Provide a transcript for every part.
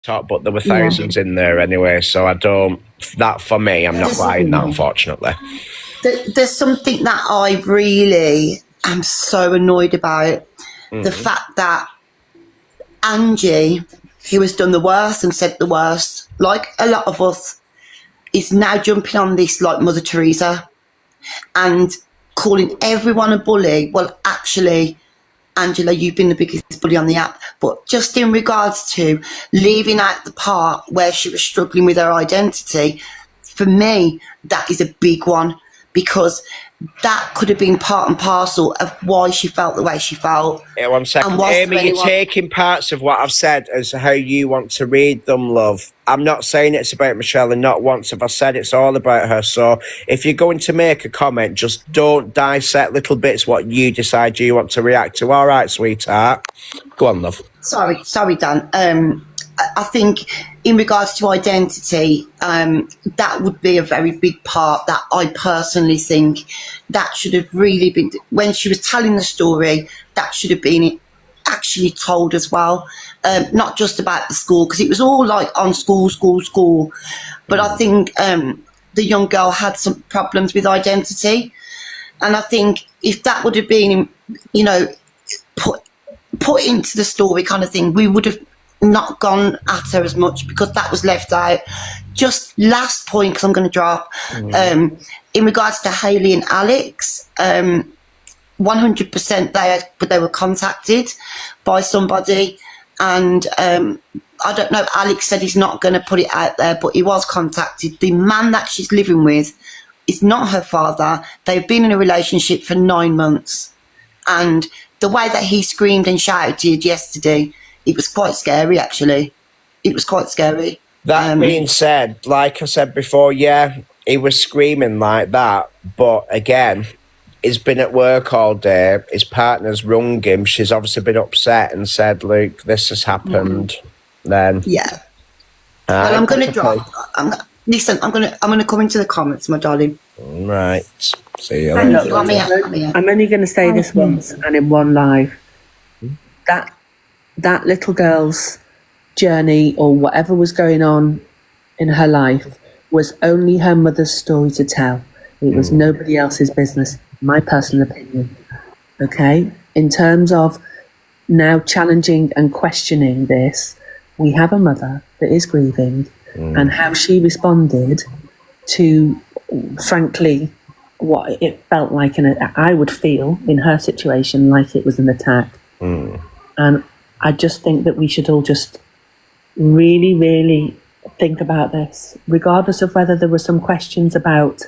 top, but there were thousands in there anyway, so I don't, that for me, I'm not buying that, unfortunately. There's something that I really am so annoyed about. The fact that Angie, who has done the worst and said the worst, like a lot of us, is now jumping on this like Mother Teresa and calling everyone a bully. Well, actually, Angela, you've been the biggest bully on the app, but just in regards to leaving out the part where she was struggling with her identity, for me, that is a big one, because that could have been part and parcel of why she felt the way she felt. Yeah, 1 second. Amy, you're taking parts of what I've said as how you want to read them, love. I'm not saying it's about Michelle, and not once have I said it's all about her. So if you're going to make a comment, just don't dissect little bits what you decide you want to react to. All right, sweetheart. Go on, love. Sorry, Dan. I think in regards to identity, that would be a very big part that I personally think that should have really been, when she was telling the story, that should have been actually told as well. Not just about the school, because it was all like on school. But I think the young girl had some problems with identity. And I think if that would have been, you know, put into the story kind of thing, we would have not gone at her as much, because that was left out. Just last point, because I'm going to drop, in regards to Hayley and Alex, 100% they were contacted by somebody, and I don't know, Alex said he's not going to put it out there, but he was contacted. The man that she's living with is not her father. They've been in a relationship for 9 months, and the way that he screamed and shouted yesterday, it was quite scary, actually. It was quite scary. That being said, like I said before, yeah, he was screaming like that. But again, he's been at work all day. His partner's rung him. She's obviously been upset and said, "Look, this has happened." Then, yeah. Well, I'm going to drop. Listen, I'm going to come into the comments, my darling. Right. See you later. I'm only going to say this once and in one live. That little girl's journey, or whatever was going on in her life, was only her mother's story to tell. It was nobody else's business, my personal opinion. Okay? In terms of now challenging and questioning this, we have a mother that is grieving, and how she responded to, frankly, what it felt like, I would feel in her situation like it was an attack. And I just think that we should all just really, really think about this, regardless of whether there were some questions about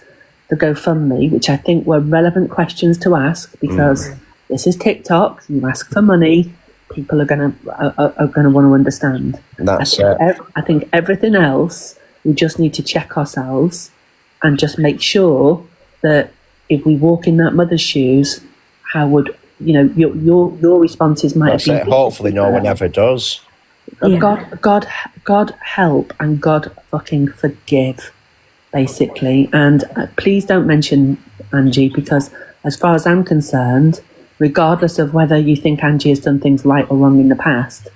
the GoFundMe, which I think were relevant questions to ask, because this is TikTok. You ask for money, people are gonna want to understand. That's I think everything else, we just need to check ourselves and just make sure that if we walk in that mother's shoes, how would, you know, your responses might have been. Hopefully no one ever does. God help and God fucking forgive, basically. And please don't mention Angie, because as far as I'm concerned, regardless of whether you think Angie has done things right or wrong in the past,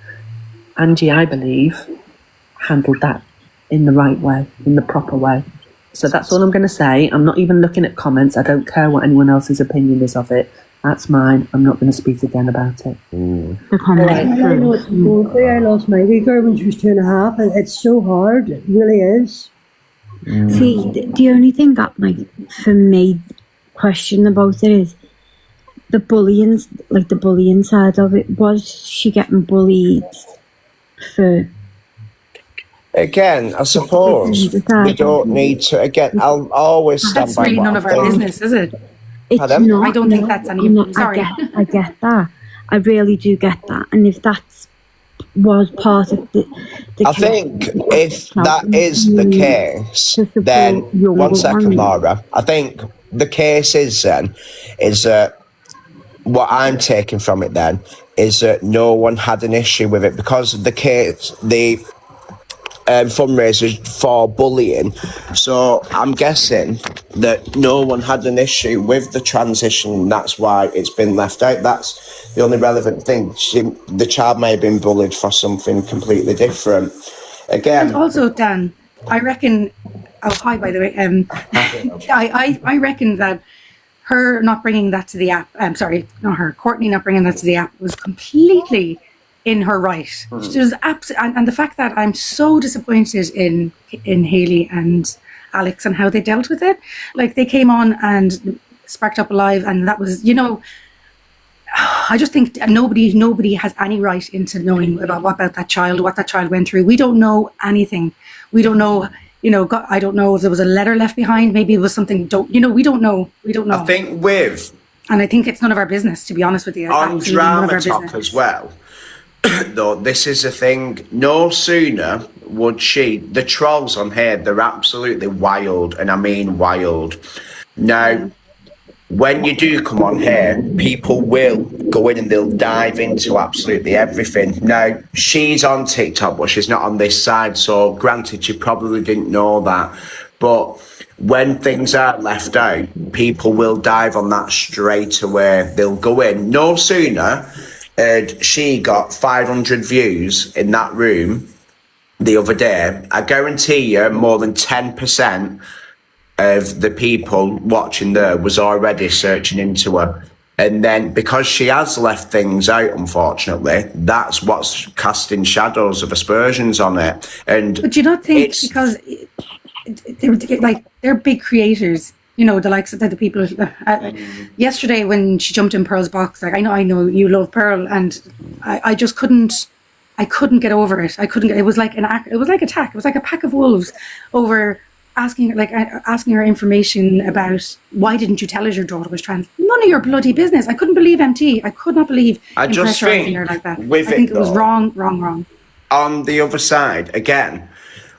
Angie, I believe, handled that in the right way, in the proper way. So that's all I'm going to say. I'm not even looking at comments. I don't care what anyone else's opinion is of it. That's mine. I'm not going to speak again about it. I lost my wee girl when she was 2.5. It's so hard. It really is. See, the only thing that, like, for me, question about it is the bullying, like the bullying side of it. Was she getting bullied for? Again, I suppose we don't need to. Again, I'll always stand by. That's really none of our business, is it? It's not, I don't think that's any. Sorry. I get that. I really do get that. And if that was part of the I think if that is the case, then 1 second, Laura. I think the case is that what I'm taking from it then is that no one had an issue with it, because the case, the fundraisers for bullying. So I'm guessing that no one had an issue with the transition. That's why it's been left out. That's the only relevant thing. The child may have been bullied for something completely different. again. And also, Dan, I reckon. Oh, hi, by the way. I reckon that her not bringing that to the app. Sorry, not her. Courtney not bringing that to the app was completely in her right. She was and the fact that I'm so disappointed in Hayley and Alex and how they dealt with it. Like, they came on and sparked up alive, and that was, you know, I just think nobody has any right into knowing about that child, what that child went through. We don't know anything. We don't know, you know, God, I don't know if there was a letter left behind. Maybe it was something, we don't know. I think and I think it's none of our business, to be honest with you. On Drama Talk as well, though, this is a thing, no sooner would the trolls on here, they're absolutely wild, and I mean wild. Now, when you do come on here, people will go in and they'll dive into absolutely everything. Now, she's on TikTok, but she's not on this side, so granted, you probably didn't know that. But when things are left out, people will dive on that straight away. They'll go in. No sooner had she got 500 views in that room the other day, I guarantee you more than 10% of the people watching there was already searching into her. And then because she has left things out, unfortunately, that's what's casting shadows of aspersions on it. And but do you not think because they're big creators, you know, the likes of the people. Yesterday when she jumped in Pearl's box, like, I know you love Pearl, and I just couldn't. I couldn't get over it. It was like attack. It was like a pack of wolves over asking her information about why didn't you tell us your daughter was trans? None of your bloody business. I couldn't believe MT. I could not believe pressurizing her like that. I think it was wrong. On the other side, again,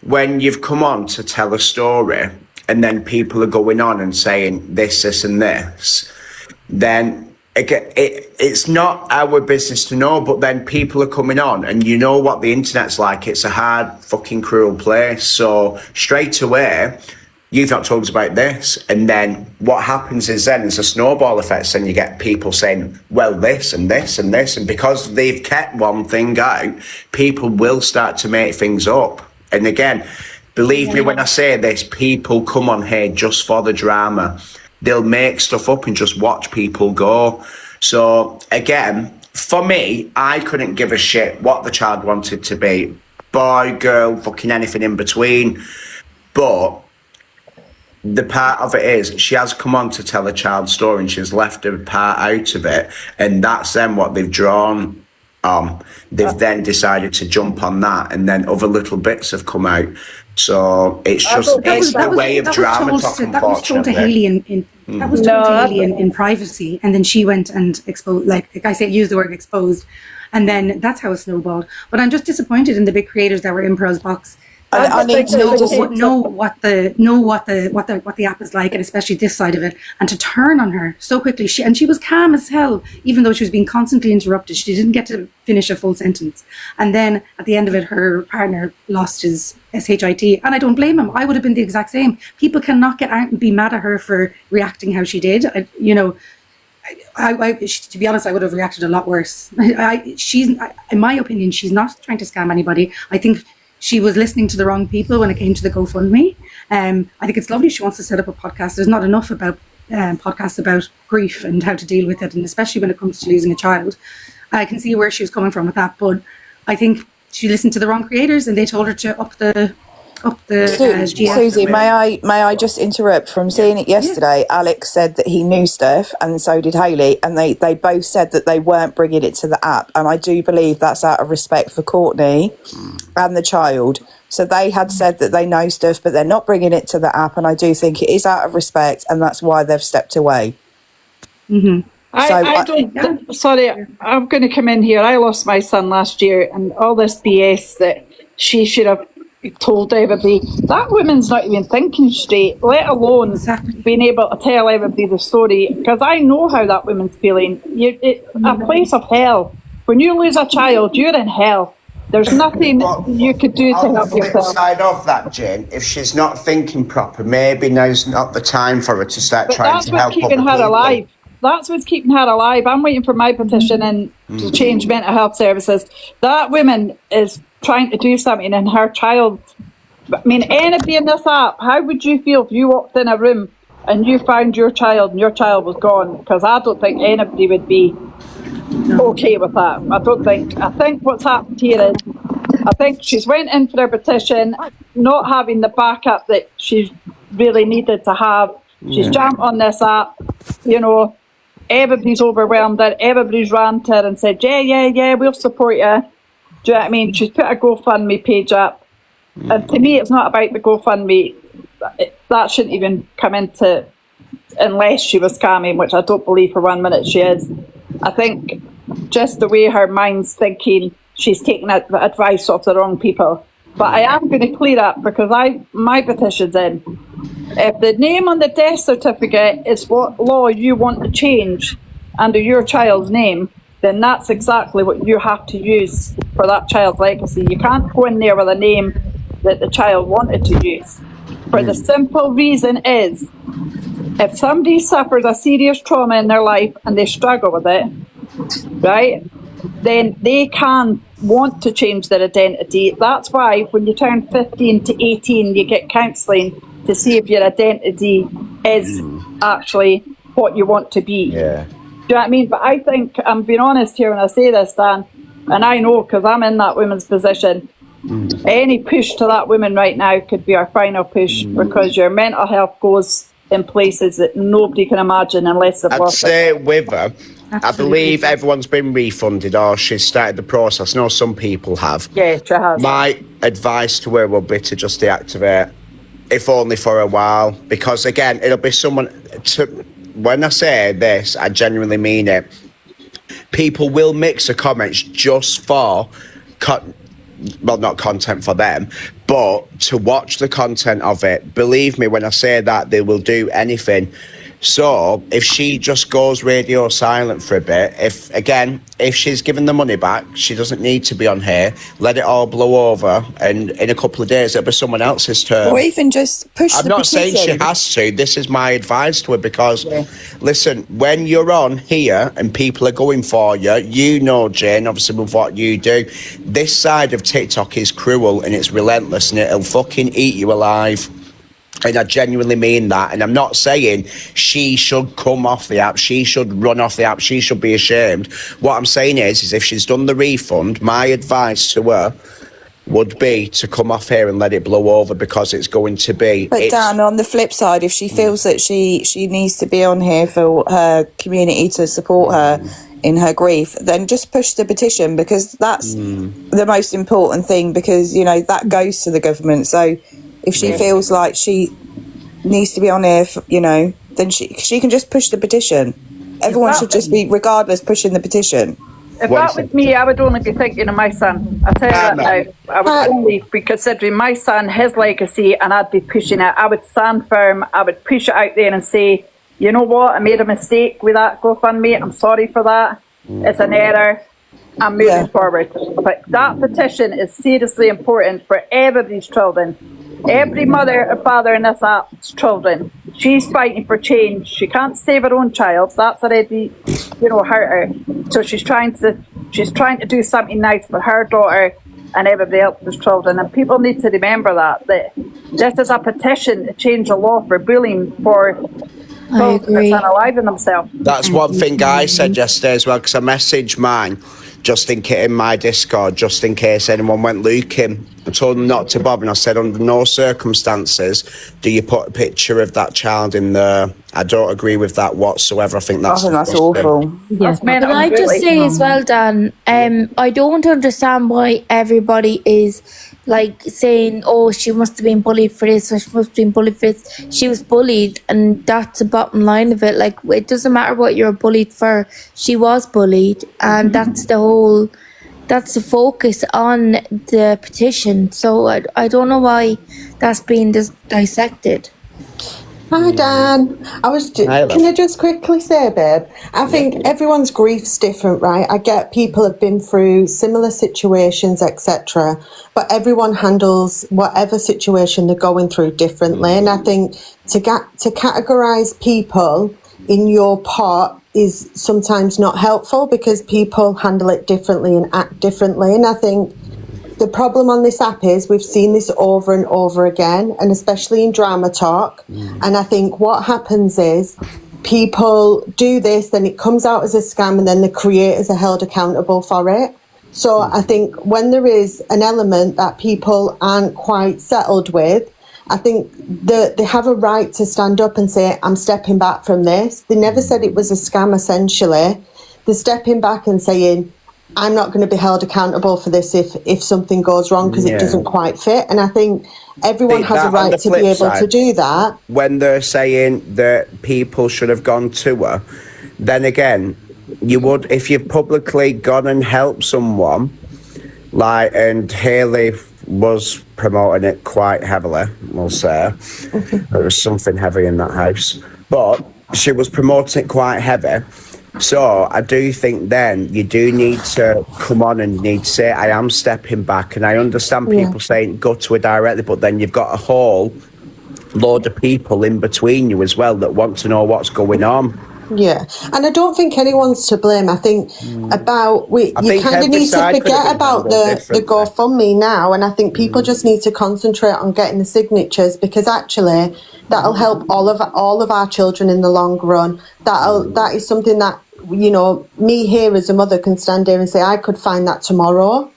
when you've come on to tell a story and then people are going on and saying this and this, then again, it's not our business to know, but then people are coming on, and you know what the internet's like. It's a hard, fucking cruel place. So straight away, you've not told us about this. And then what happens is then it's a snowball effect, and you get people saying, well, this and this and this. And because they've kept one thing out, people will start to make things up. And again, believe me when I say this, people come on here just for the drama. They'll make stuff up and just watch people go. So again, for me, I couldn't give a shit what the child wanted to be. Boy, girl, fucking anything in between. But the part of it is she has come on to tell a child's story and she's left a part out of it. And that's then what they've drawn on. They've then decided to jump on that, and then other little bits have come out. So it's just a way of drama talk, unfortunately. That was told to Hayley in privacy, and then she went and exposed, like I said, use the word exposed, and then that's how it snowballed. But I'm just disappointed in the big creators that were in Pearl's box. I need to know what the app is like, and especially this side of it, and to turn on her so quickly. She was calm as hell, even though she was being constantly interrupted. She didn't get to finish a full sentence, and then at the end of it, her partner lost his SHIT, and I don't blame him. I would have been the exact same. People cannot get out and be mad at her for reacting how she did. To be honest, I would have reacted a lot worse. In my opinion, she's not trying to scam anybody. I think she was listening to the wrong people when it came to the GoFundMe. I think it's lovely she wants to set up a podcast. There's not enough about podcasts about grief and how to deal with it, and especially when it comes to losing a child. I can see where she was coming from with that, but I think she listened to the wrong creators and they told her to up the GF. Susie, may I just interrupt? From seeing it yesterday, Alex said that he knew stuff, and so did Hayley, and they both said that they weren't bringing it to the app, and I do believe that's out of respect for Courtney and the child. So they had said that they know stuff, but they're not bringing it to the app, and I do think it is out of respect, and that's why they've stepped away. Mm-hmm. Sorry, I'm going to come in here. I lost my son last year, and all this BS that she should have told everybody, that woman's not even thinking straight, let alone being able to tell everybody the story, because I know how that woman's feeling. A place of hell. When you lose a child, you're in hell. There's nothing you could do to help yourself. On the side of that, Jane, if she's not thinking proper, maybe now's not the time for her to start trying to help other people. That's what's keeping her alive. That's what's keeping her alive. I'm waiting for my petition in to change mental health services. That woman is trying to do something and her child, I mean, anybody in this app, how would you feel if you walked in a room and you found your child and your child was gone? Because I don't think anybody would be okay with that. I think what's happened here is, I think she's went in for a petition, not having the backup that she really needed to have. She's jumped on this app, everybody's overwhelmed her, everybody's ran to her and said, yeah, we'll support you. Do you know what I mean? She's put a GoFundMe page up. And to me, it's not about the GoFundMe. That shouldn't even come into, unless she was scamming, which I don't believe for 1 minute she is. I think just the way her mind's thinking, she's taking advice off the wrong people. But I am going to clear up, because my petition's in. If the name on the death certificate is what law you want to change under your child's name, then that's exactly what you have to use for that child's legacy. You can't go in there with a name that the child wanted to use. For the simple reason is, if somebody suffers a serious trauma in their life and they struggle with it, right, then they can want to change their identity. That's why when you turn 15 to 18, you get counselling to see if your identity is actually what you want to be. Yeah. Do you know what I mean? But I think, I'm being honest here when I say this, Dan, and I know because I'm in that woman's position, any push to that woman right now could be our final push, because your mental health goes in places that nobody can imagine unless they've I'd lost say it. with her, I believe everyone's been refunded or she's started the process. I know some people have. Yeah, she has. My advice to her will be to just deactivate, if only for a while, because again, it'll be someone when I say this, I genuinely mean it. People will mix the comments just for not content for them, but to watch the content of it. Believe me when I say that, they will do anything. So if she just goes radio silent for a bit, if she's given the money back, she doesn't need to be on here. Let it all blow over, and in a couple of days it'll be someone else's turn. Or even just push the petition. I'm not saying she has to. This is my advice to her, because listen, when you're on here and people are going for you, Jane, obviously with what you do, this side of TikTok is cruel and it's relentless and it'll fucking eat you alive. And I genuinely mean that. And I'm not saying she should come off the app. She should run off the app. She should be ashamed. What I'm saying is if she's done the refund, my advice to her would be to come off here and let it blow over, because it's going to be... But Dan, on the flip side, if she feels that she needs to be on here for her community to support her in her grief, then just push the petition, because that's the most important thing, because, that goes to the government. So... if she feels like she needs to be on here, then she can just push the petition. Everyone should just be, regardless, pushing the petition. If that was me, I would only be thinking of my son. I'll tell you that now. I would only be considering my son, his legacy, and I'd be pushing it. I would stand firm. I would push it out there and say, you know what, I made a mistake with that GoFundMe. I'm sorry for that. It's an error. I'm moving forward. But that petition is seriously important for everybody's children. Every mother and father in this app's children. She's fighting for change. She can't save her own child. That's already, hurt her. So she's trying to do something nice for her daughter and everybody else's children. And people need to remember that this is a petition to change the law for bullying for children that's unaliving themselves. That's one thing I said yesterday as well, because I messaged mine just in my Discord, just in case anyone went looking. I told them not to bother, and I said under no circumstances do you put a picture of that child in there. I don't agree with that whatsoever. I think that's awful. Yes. But I just say as well, Dan, I don't understand why everybody is like saying, oh, she must have been bullied for this, or she must have been bullied for this. She was bullied, and that's the bottom line of it. Like, it doesn't matter what you're bullied for. She was bullied, and that's the focus on the petition. So I don't know why that's being dissected. Hi Dan, can I just quickly say, babe, I think everyone's grief's different, right? I get people have been through similar situations, etc., but everyone handles whatever situation they're going through differently, and I think to categorise people in your part is sometimes not helpful, because people handle it differently and act differently, and I think the problem on this app is we've seen this over and over again, and especially in drama talk. And I think what happens is people do this, then it comes out as a scam, and then the creators are held accountable for it. So I think when there is an element that people aren't quite settled with, I think that they have a right to stand up and say, I'm stepping back from this. They never said it was a scam, essentially. They're stepping back and saying, I'm not going to be held accountable for this if something goes wrong because it doesn't quite fit. And I think everyone has a right to be able to do that. When they're saying that people should have gone to her, then again, you would, if you've publicly gone and helped someone, like, and Hayley was promoting it quite heavily, we'll say. There was something heavy in that house. But she was promoting it quite heavy. So I do think then you do need to come on and need to say, I am stepping back. And I understand people saying go to her directly, but then you've got a whole load of people in between you as well that want to know what's going on. Yeah, and I don't think anyone's to blame. I think you kind of need to forget about the GoFundMe now, and I think people just need to concentrate on getting the signatures, because actually that'll help all of our children in the long run. That is something that, you know, me here as a mother can stand here and say I could find that tomorrow.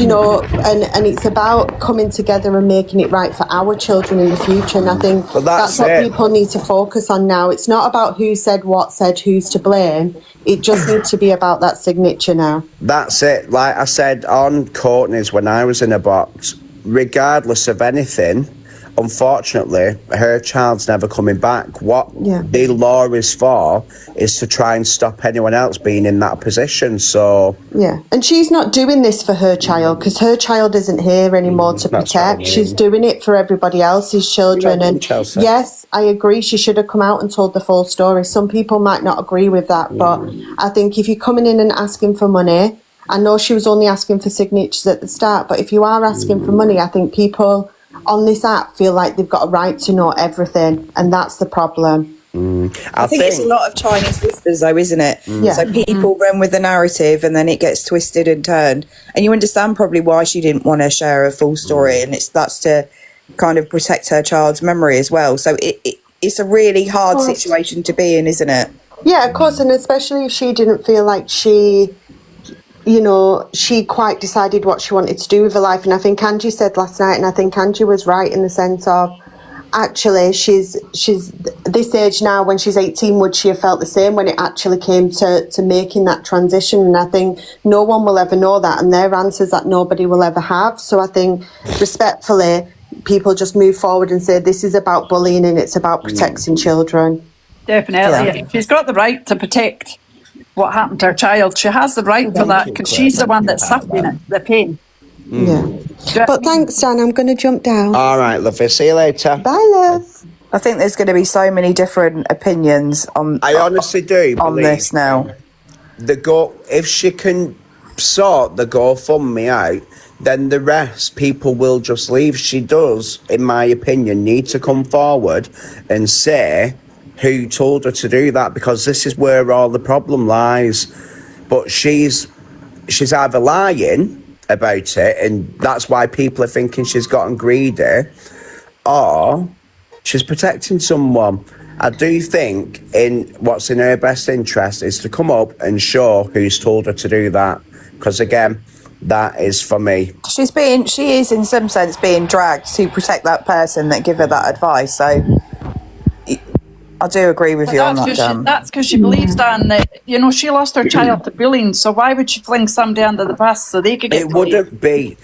You know, and it's about coming together and making it right for our children in the future. And I think that's what people need to focus on now. It's not about who said what, said who's to blame. It just needs to be about that signature now. That's it. Like I said on Courtney's when I was in a box, regardless of anything, unfortunately, her child's never coming back. What the law is for is to try and stop anyone else being in that position. So and she's not doing this for her child, because her child isn't here anymore to protect. She's doing it for everybody else's children. And yes, I agree, she should have come out and told the full story. Some people might not agree with that, but I think if you're coming in and asking for money, I know she was only asking for signatures at the start, but if you are asking for money, I think people on this app feel like they've got a right to know everything, and that's the problem. I think it's a lot of Chinese whispers though, isn't it? So people run with the narrative and then it gets twisted and turned, and you understand probably why she didn't want to share her full story, and that's to kind of protect her child's memory as well. So it's a really hard situation to be in, isn't it? Yeah, of course, and especially if she didn't feel like she quite decided what she wanted to do with her life. And I think Angie said last night, and I think Angie was right in the sense of, actually, she's this age now. When she's 18, would she have felt the same when it actually came to making that transition? And I think no one will ever know that, and their answers that nobody will ever have. So I think, respectfully, people just move forward and say this is about bullying and it's about protecting children. Definitely. She's got the right to protect what happened to her child. She has the right for that, because she's the one that's suffering it, the pain. But thanks, Dan. I'm going to jump down. All right, lovely. See you later. Bye, love. I think there's going to be so many different opinions on. I honestly do on this now. If she can sort the GoFundMe out, then the rest people will just leave. She does, in my opinion, need to come forward and say who told her to do that, because this is where all the problem lies. But she's either lying about it, and that's why people are thinking she's gotten greedy, or she's protecting someone. I do think what's in her best interest is to come up and show who's told her to do that, because again, that is for me. She is in some sense being dragged to protect that person that give her that advice. So I do agree with you on that, Dan. That's because she believes, Dan, that, you know, she lost her child to bullying, so why would she fling somebody under the bus so they could get bullied? It wouldn't be.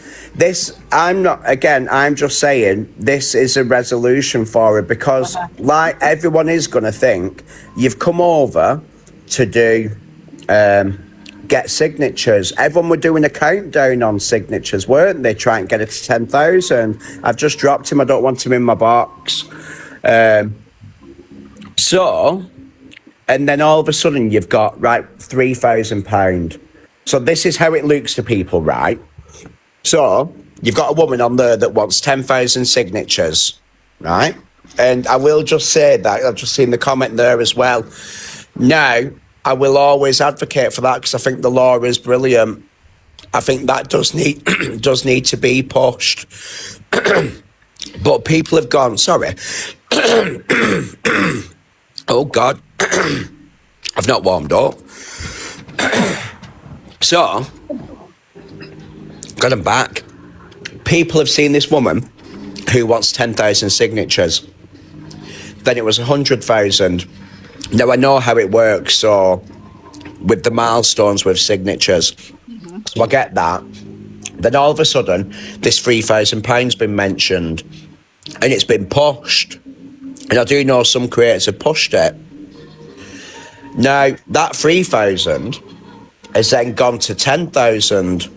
I'm just saying, this is a resolution for her, because like everyone is going to think, you've come over to do, get signatures. Everyone were doing a countdown on signatures, weren't they? Try and get it to 10,000. I've just dropped him. I don't want him in my box. So, and then all of a sudden you've got, right, £3,000. So this is how it looks to people, right? So you've got a woman on there that wants 10,000 signatures, right? And I will just say that, I've just seen the comment there as well. Now, I will always advocate for that, because I think the law is brilliant. I think that does need does need to be pushed. But people have gone, sorry. Oh God. I've not warmed up. So, got them back. People have seen this woman who wants 10,000 signatures. Then it was 100,000. Now I know how it works, so with the milestones with signatures. So I get that. Then all of a sudden, this £3,000's been mentioned and it's been pushed. And I do know some creators have pushed it. Now, that 3,000 has then gone to 10,000.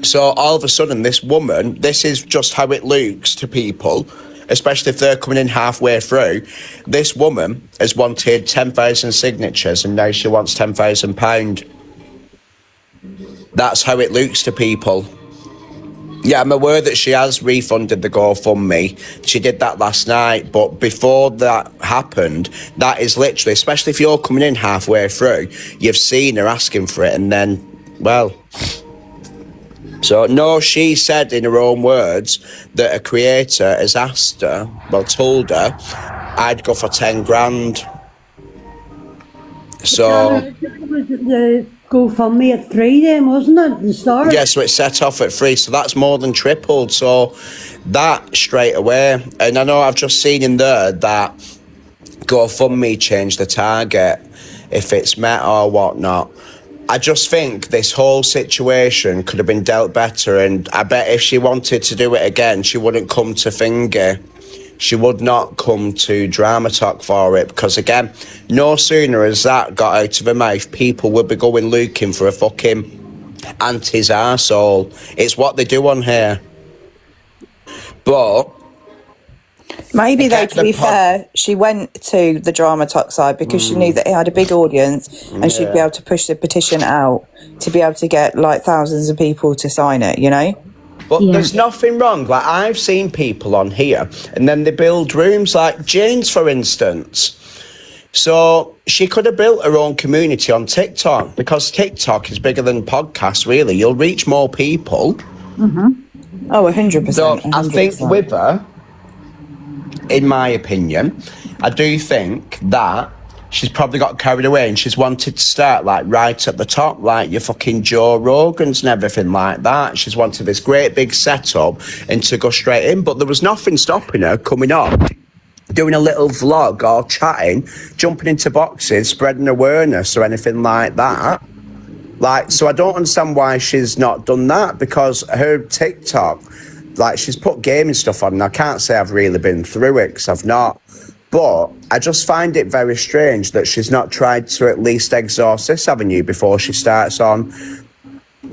So all of a sudden, this woman, this is just how it looks to people, especially if they're coming in halfway through. This woman has wanted 10,000 signatures and now she wants £10,000. That's how it looks to people. Yeah, I'm aware that she has refunded the GoFundMe. She did that last night, but before that happened, that is literally, especially if you're coming in halfway through, you've seen her asking for it and then, well... So, no, she said in her own words that a creator has asked her, well, told her, I'd go for 10 grand. So... It was the GoFundMe at 3 then, wasn't it, at the start? Yeah, so it set off at 3, so that's more than tripled. So that straight away. And I know I've just seen in there that GoFundMe changed the target if it's met or whatnot. I just think this whole situation could have been dealt better, and I bet if she wanted to do it again, she wouldn't come to Finger. She would not come to Drama Talk for it, because again, no sooner has that got out of her mouth, people will be going looking for a fucking auntie's arsehole. It's what they do on here. But... Maybe though, to be fair, she went to the Drama Talk side because she knew that it had a big audience and she'd be able to push the petition out to be able to get like thousands of people to sign it, you know? But there's nothing wrong. Like, I've seen people on here and then they build rooms like Jane's, for instance. So she could have built her own community on TikTok, because TikTok is bigger than podcasts, really. You'll reach more people. Mm-hmm. Oh, 100%. So 100%. I think with her, in my opinion, I do think that she's probably got carried away and she's wanted to start like right at the top, like your fucking Joe Rogans and everything like that. She's wanted this great big setup and to go straight in, but there was nothing stopping her coming up, doing a little vlog or chatting, jumping into boxes, spreading awareness or anything like that. Like, so I don't understand why she's not done that, because her TikTok, like, she's put gaming stuff on, and I can't say I've really been through it, because I've not. But I just find it very strange that she's not tried to at least exhaust this avenue before she starts on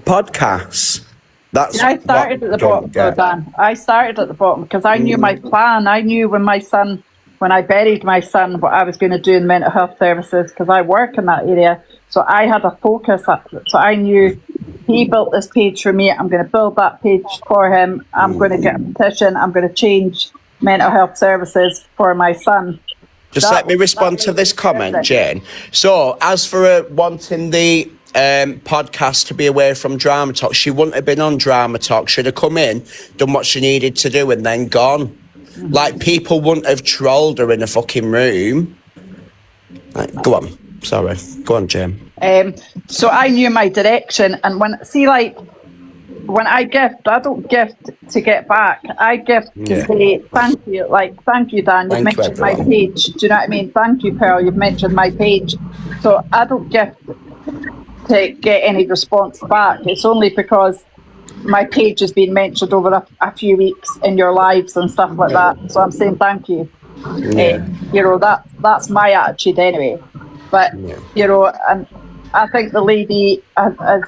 podcasts. That's I started at the bottom, though, Dan. I started at the bottom because I knew my plan. I knew when I buried my son, what I was going to do in mental health services, because I work in that area. So I had a focus. So I knew he built this page for me. I'm going to build that page for him. I'm going to get a petition. I'm going to change mental health services for my son. Just let me respond to this comment, Jane. So, as for wanting the podcast to be away from Drama Talk, she wouldn't have been on Drama Talk. She'd have come in, done what she needed to do, and then gone. Mm-hmm. Like, people wouldn't have trolled her in a fucking room. Like, go on. Sorry. Go on, Jane. So I knew my direction, and when I gift, I don't gift to get back. I gift to say thank you. Like, thank you, Dan. You've mentioned my page. Do you know what I mean? Thank you, Pearl. You've mentioned my page. So I don't gift to get any response back. It's only because my page has been mentioned over a few weeks in your lives and stuff like that. So I'm saying thank you. You know, that's my attitude anyway. But, you know, and I think the lady has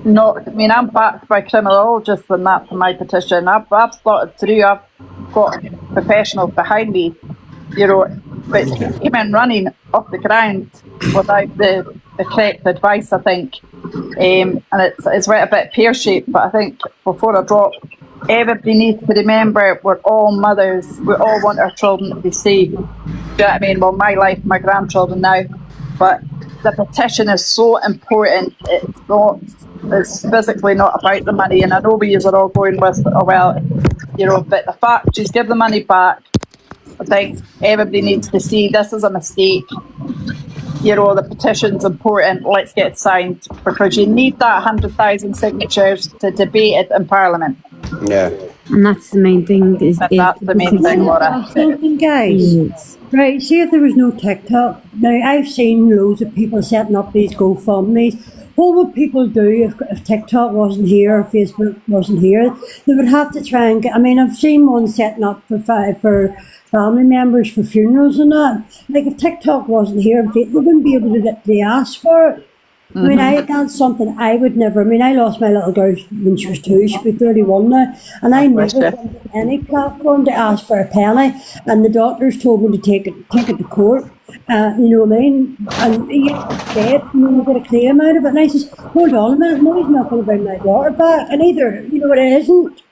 not, I mean, I'm backed by criminologists and that for my petition. I've thought it through. I've got professionals behind me, you know, but she came in running off the ground without the correct advice, I think. And it's right a bit pear-shaped, but I think before I drop, everybody needs to remember we're all mothers. We all want our children to be safe. Do you know what I mean? Well, my life, my grandchildren now. But the petition is so important. It's not it's physically not about the money. And I know we are all going with, oh well, you know, but the fact she's given the money back, I think everybody needs to see this is a mistake. You know, the petition's important. Let's get it signed, because you need that 100,000 signatures to debate it in Parliament. Yeah. And that's the main thing. That's the main thing, Laura. Something, guys. Right, see if there was no TikTok. Now, I've seen loads of people setting up these GoFundMes. What would people do if TikTok wasn't here or Facebook wasn't here? They would have to try and get, I mean, I've seen one setting up for family members for funerals and that. Like, if TikTok wasn't here, they wouldn't be able to get the ask for it. I mean, that's something I would never. I mean, I lost my little girl when she was 2. She'll be 31 now, and I never went on any platform to ask for a penny. And the doctors told me to take it to court. You know what I mean? And you get a claim out of it. And I says, hold on a minute, money's not going to bring my daughter back, and either, you know what, it isn't.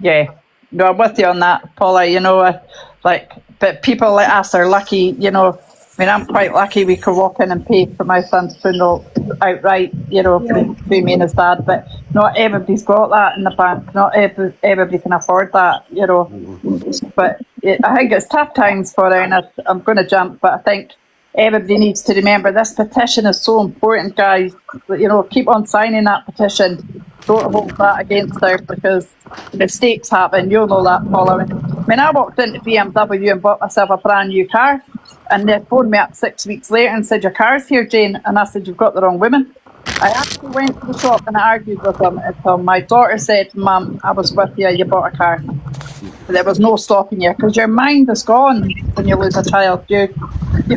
Yeah, no, I'm with you on that, Paula. You know, but people like us are lucky. You know, I mean, I'm quite lucky we could walk in and pay for my son's funeral outright, you know, for me and his dad, but not everybody's got that in the bank. Not everybody can afford that, you know. But I think it's tough times for her, and I'm going to jump, but I think everybody needs to remember this petition is so important, guys. You know, keep on signing that petition. Don't hold that against her, because mistakes happen. You'll know that, Paula. I mean, I walked into BMW and bought myself a brand new car, and they phoned me up 6 weeks later and said, your car's here, Jane. And I said, you've got the wrong woman. I actually went to the shop and I argued with them until my daughter said, Mum, I was with you, you bought a car. There was no stopping you, because your mind is gone when you lose a child. You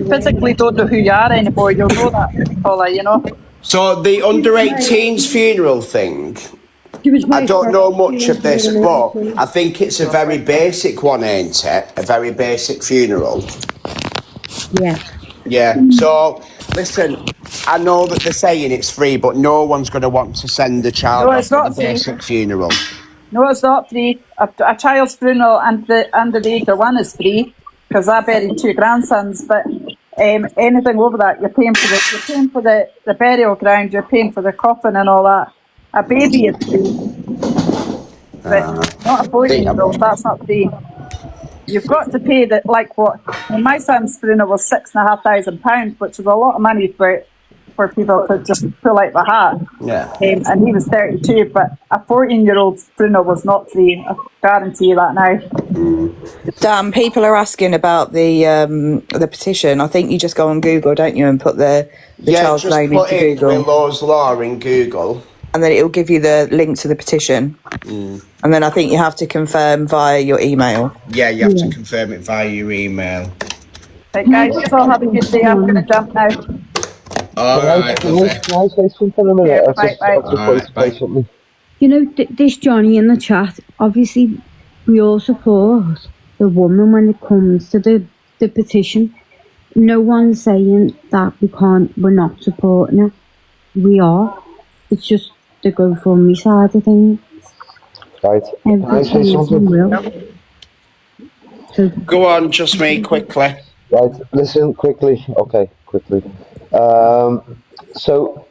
physically don't know who you are anymore. You'll know that, Paula, you know. So the under 18s funeral thing, I don't know much of this, but I think it's a very basic one, ain't it? A very basic funeral. Yeah. Yeah. So listen, I know that they're saying it's free, but no one's going to want to send a child off to a basic funeral. No, it's not free. A child's funeral under the age of 1 is free, because I buried 2 grandsons. But anything over that, you're paying for the burial ground. You're paying for the coffin and all that. A baby is free, but not a 14-year-old. That's not free. You've got to pay that. Like what? And my son's funeral was £6,500, which is a lot of money for people to just pull out the hat. Yeah. And he was 32, but a 14-year-old's funeral was not free. I guarantee you that now. Dan, people are asking about the petition. I think you just go on Google, don't you, and put the child's name into Google. Willow's Law in Google. And then it'll give you the link to the petition. And then I think you have to confirm via your email. Yeah, you have to confirm it via your email. Right, guys, you all have a good day. I'm going to jump now. All right. Can I say something a minute? Bye. You know, this Johnny in the chat, obviously we all support the woman when it comes to the petition. No one's saying that we're not supporting her. We are. It's just the GoFundMe side of things. Right. Can I say something? So, go on, just me, quickly. Right, listen, quickly. Okay, quickly. So,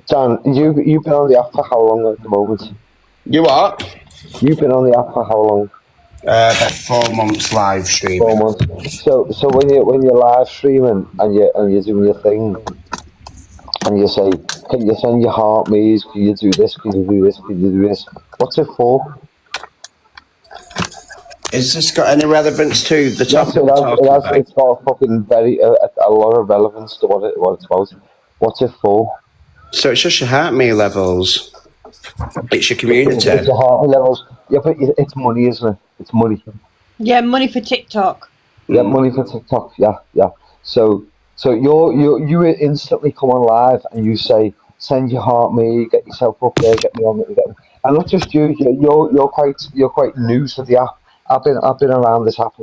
Dan, you've been on the app for how long at the moment? You what? You've been on the app for how long? About 4 months live streaming. 4 months. So when you're live streaming and you're doing your thing, and you say, can you send your heart me's? Can you do this? Can you do this? Can you do this? What's it for? Is this got any relevance to the topic? Yes, it's got fucking a lot of relevance to what it's about. What's it for? So it's just your heart me levels. It's your community. It's your heart me levels. Yeah, but it's money, isn't it? It's money. Yeah, money for TikTok. Yeah, money for TikTok. Yeah. So you instantly come on live and you say, send your heart me, get yourself up there, get me on it, and not just you. You're quite new to the app. I've been around this app.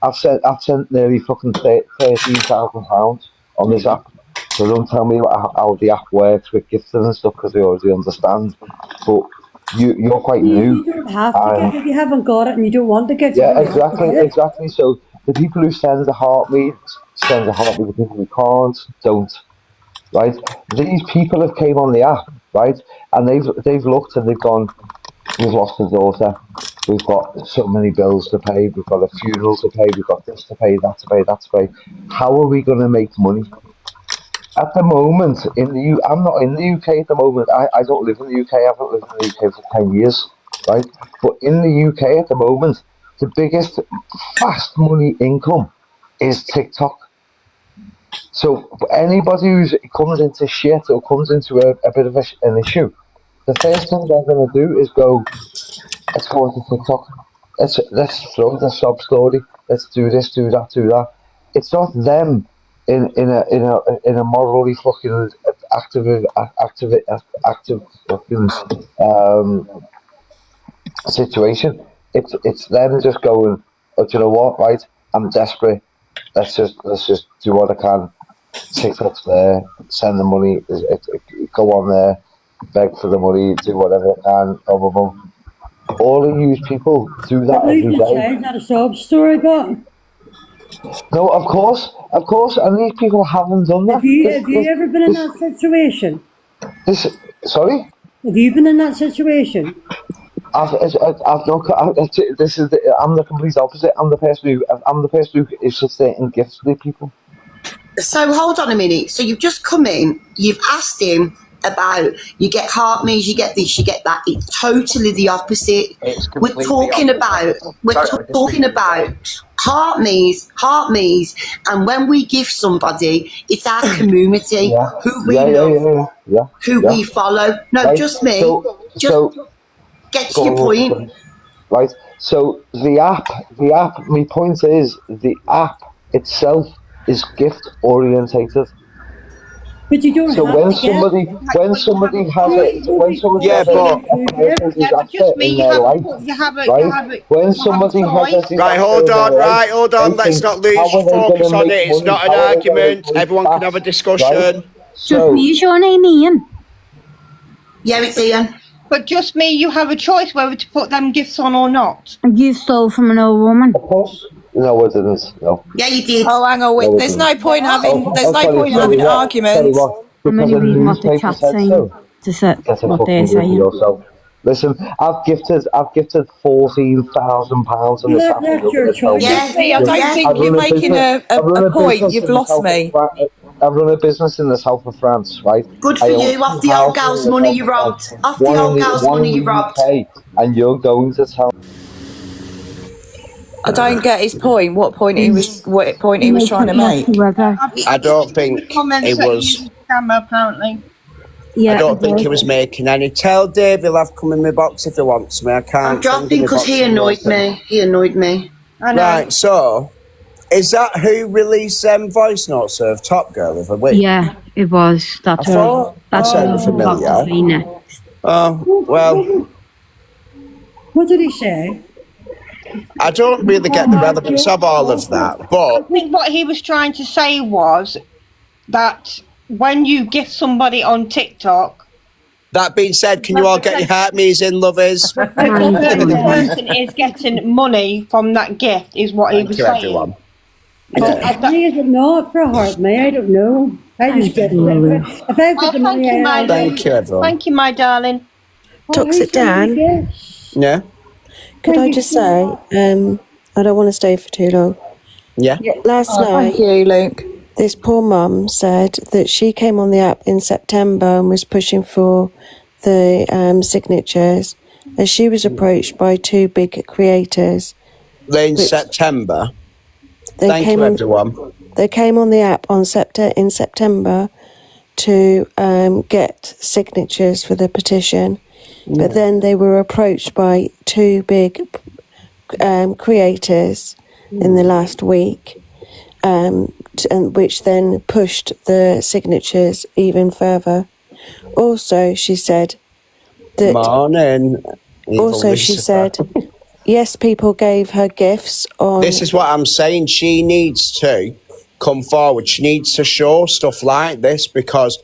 I've sent nearly fucking £13,000 on this app. So don't tell me how the app works with gifting and stuff, because I already understand. But you're quite new. You don't have to give if you haven't got it and you don't want to give. Yeah, exactly. So the people who send the heart me, the people who can't, don't. right? These people have came on the app, right, and they've looked and they've gone, we've lost a daughter, we've got so many bills to pay, we've got a funeral to pay, we've got this to pay, that to pay, that to pay. How are we going to make money? At the moment, I'm not in the UK at the moment. I don't live in the UK. I haven't lived in the UK for 10 years, right? But in the UK at the moment, the biggest fast money income is TikTok. So anybody who comes into shit or comes into a bit of an issue, the first thing they're going to do is go, let's go onto TikTok. Let's throw the sob story. Let's do this, do that, do that. It's not them in a morally fucking active fucking situation. It's them just going, oh, do you know what? Right, I'm desperate. Let's just do what I can. TikTok's there. Send the money. Go on there. Beg for the money. Do whatever I can. Blah blah blah. All of you people do that every day. Is that a sob story, but? No, of course, and these people haven't done that. Have you ever been in that situation? Sorry? Have you been in that situation? I'm the complete opposite. I'm the person who is just there and gifts the people. So hold on a minute. So you've just come in, you've asked him about, you get heart me's, you get this, you get that. It's totally the opposite. We're talking about heart me's, and when we give somebody, it's our community, who we love, who we follow. No, right. Just me. Get to your point. Right. So the app. My point is the app itself is gift orientated. But you don't. So when somebody has it, when somebody has it, right, hold on. Let's not lose focus on it. It's not an argument. Everyone can have a discussion. Just me, is your name Ian? Yeah, it's Ian. But just me, you have a choice whether to put them gifts on or not. You stole from an old woman. Of course. No, I didn't. No. Yeah, you did. Oh, hang on. No, there's no point having. Having arguments. I'm only reading what the chat's saying. To say what they're saying. Yourself. Listen, I've gifted £14,000 in the That's your choice. Yes, I don't think you're making a point. You've lost me. I've run a business in the south of France, right? Good for you. Off the old gal's money you robbed. And you're going to tell. I don't get his point. What point he was trying to make? I don't think it was. Scammer, apparently. Yeah, I don't think he was making any. Tell Dave he'll have come in my box if he wants me. I can't. I'm dropping because he annoyed me. I know. Right, so is that who released voice notes of Top Girl of the week? Yeah, it was. That sounded familiar. Oh well. What did he say? I don't really get the relevance of all of that, but I think what he was trying to say was that when you gift somebody on TikTok. That being said, can you all get your heart me's in, lovers? The person is getting money from that gift, is what he was saying. Everyone. Money is it not for a heart me? I don't know. I just get it. If I got the money, thank you, everyone. Thank you, my darling. Toxic Dan. Yeah. Could I just say, I don't want to stay for too long. Yeah. Last night, Thank you, Luke. this poor mum said that she came on the app in September and was pushing for the signatures, as she was approached by two big creators. In September. Thank you, everyone. They came on the app in September to get signatures for the petition. But then they were approached by two big creators in the last week, and which then pushed the signatures even further. Also, she said that. Morning. Also, she said, yes, people gave her gifts on. This is what I'm saying. She needs to come forward. She needs to show stuff like this, because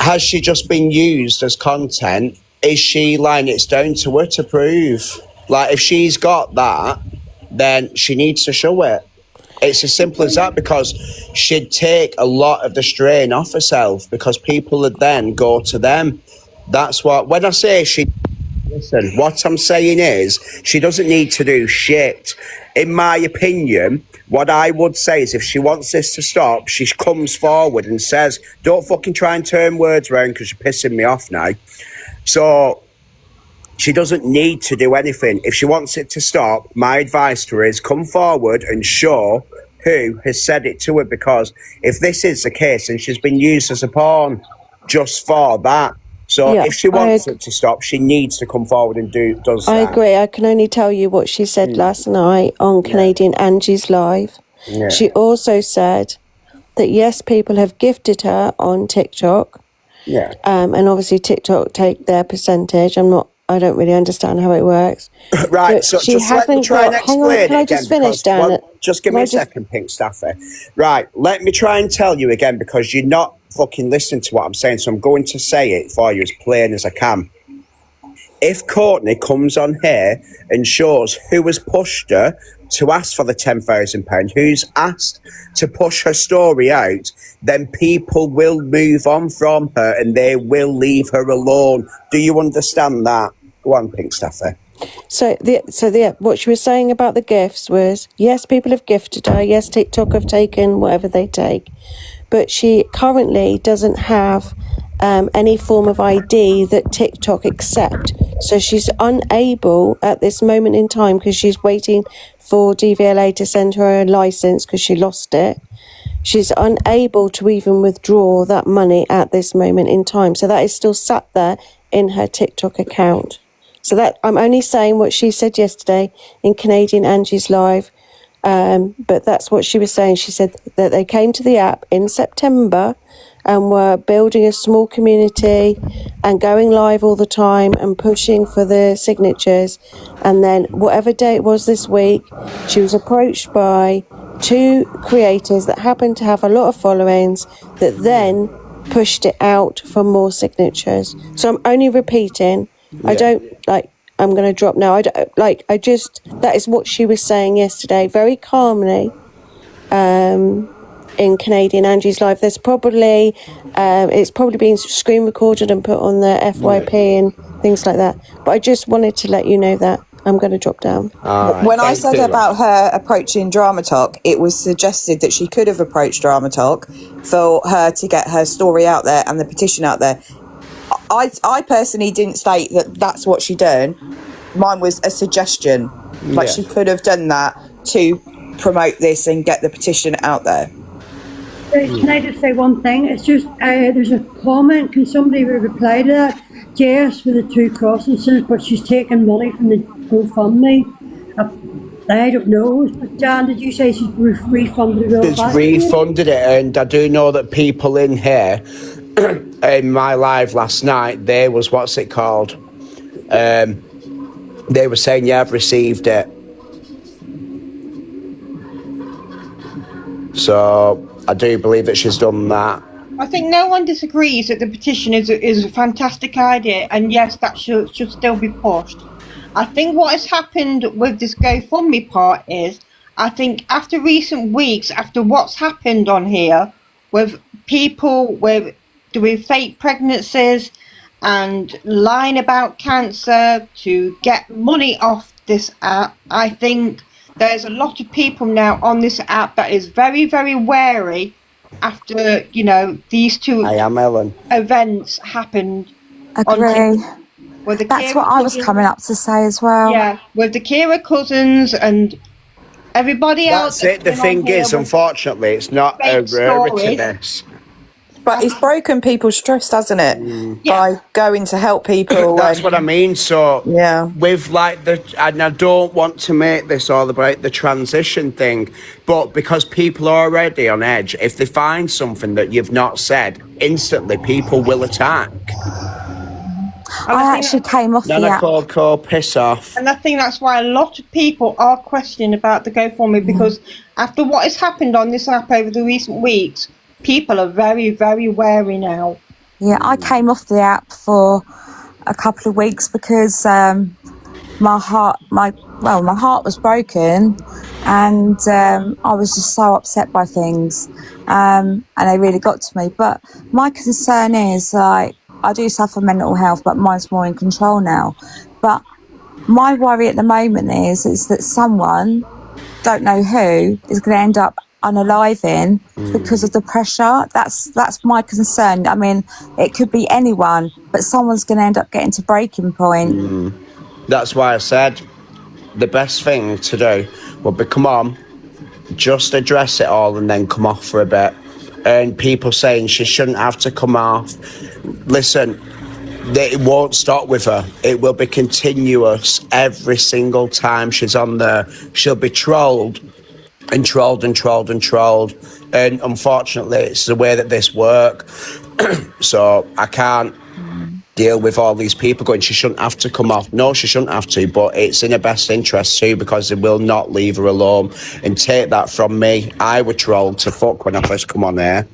has she just been used as content? Is she lying? It's down to her to prove. Like, if she's got that, then she needs to show it. It's as simple as that, because she'd take a lot of the strain off herself, because people would then go to them. That's what, when I say listen, what I'm saying is, she doesn't need to do shit. In my opinion, what I would say is, if she wants this to stop, she comes forward and says, don't fucking try and turn words around because you're pissing me off now. So she doesn't need to do anything. If she wants it to stop, my advice to her is come forward and show who has said it to her, because if this is the case, then she's been used as a pawn just for that. So if she wants it to stop, she needs to come forward and does that. I agree. I can only tell you what she said last night on Canadian Angie's Live. Yeah. She also said that yes, people have gifted her on TikTok. Yeah. And obviously TikTok take their percentage. I don't really understand how it works. Right, But so she just let me hasn't try and got- explain hang on, it can I again, just finish, because- Dan? well, just give Can me I a just- second, Pink Staffy. Right, let me try and tell you again, because you're not fucking listening to what I'm saying, so I'm going to say it for you as plain as I can. If Courtney comes on here and shows who has pushed her to ask for the £10,000, who's asked to push her story out, then people will move on from her and they will leave her alone. Do you understand that? Go on, Pink Staffy. So what she was saying about the gifts was, yes, people have gifted her. Yes, TikTok have taken whatever they take, but she currently doesn't have any form of ID that TikTok accept. So she's unable at this moment in time, because she's waiting for DVLA to send her a license because she lost it. She's unable to even withdraw that money at this moment in time. So that is still sat there in her TikTok account. So that I'm only saying what she said yesterday in Canadian Angie's Live, but that's what she was saying. She said that they came to the app in September and were building a small community and going live all the time and pushing for the signatures. And then whatever day it was this week, she was approached by two creators that happened to have a lot of followings that then pushed it out for more signatures. So I'm only repeating. I don't I'm going to drop now. That is what she was saying yesterday, very calmly, in Canadian Angie's Live. There's probably, it's probably been screen recorded and put on the FYP and things like that. But I just wanted to let you know that. I'm going to drop down. When I said about her approaching Drama Talk, it was suggested that she could have approached Drama Talk for her to get her story out there and the petition out there. I personally didn't state that that's what she done. Mine was a suggestion. Like she could have done that to promote this and get the petition out there. Can I just say one thing? It's just, there's a comment. Can somebody reply to that? Jess for the 2 crossings, but she's taking money from the GoFundMe. I don't know. But Jan, did you say she's refunded it all She's back? refunded it, and I do know that people in here, in my live last night, there was, what's it called? They were saying, yeah, I've received it. So I do believe that she's done that. I think no one disagrees that the petition is a fantastic idea, and yes, that should still be pushed. I think what has happened with this GoFundMe part is, I think after recent weeks, after what's happened on here, with people with doing fake pregnancies and lying about cancer to get money off this app, I think there's a lot of people now on this app that is very, very wary after, these two events happened. Agree. That's what I was coming up to say as well. Yeah, with the Kira cousins and everybody else. That's it. The thing is, unfortunately, it's not a rarity, this. But it's broken people's trust, hasn't it? By going to help people. That's what I mean. So, with and I don't want to make this all about the transition thing, but because people are already on edge, if they find something that you've not said, instantly people will attack. I actually came off the app. Piss off. And I think that's why a lot of people are questioning about the GoFundMe, because after what has happened on this app over the recent weeks, people are very, very wary now. Yeah, I came off the app for a couple of weeks because my heart was broken and I was just so upset by things, and they really got to me. But my concern is, like, I do suffer mental health, but mine's more in control now. But my worry at the moment is that someone, don't know who, is going to end up unaliving because of the pressure. That's my concern. I mean, it could be anyone, but someone's going to end up getting to breaking point. That's why I said the best thing to do would be come on, just address it all and then come off for a bit. And people saying she shouldn't have to come off. Listen, it won't stop with her. It will be continuous every single time she's on there. She'll be trolled and trolled and trolled and trolled. And unfortunately, it's the way that this works. So I can't deal with all these people going, she shouldn't have to come off. No, she shouldn't have to, but it's in her best interest too, because they will not leave her alone. And take that from me, I were trolled to fuck when I first come on there.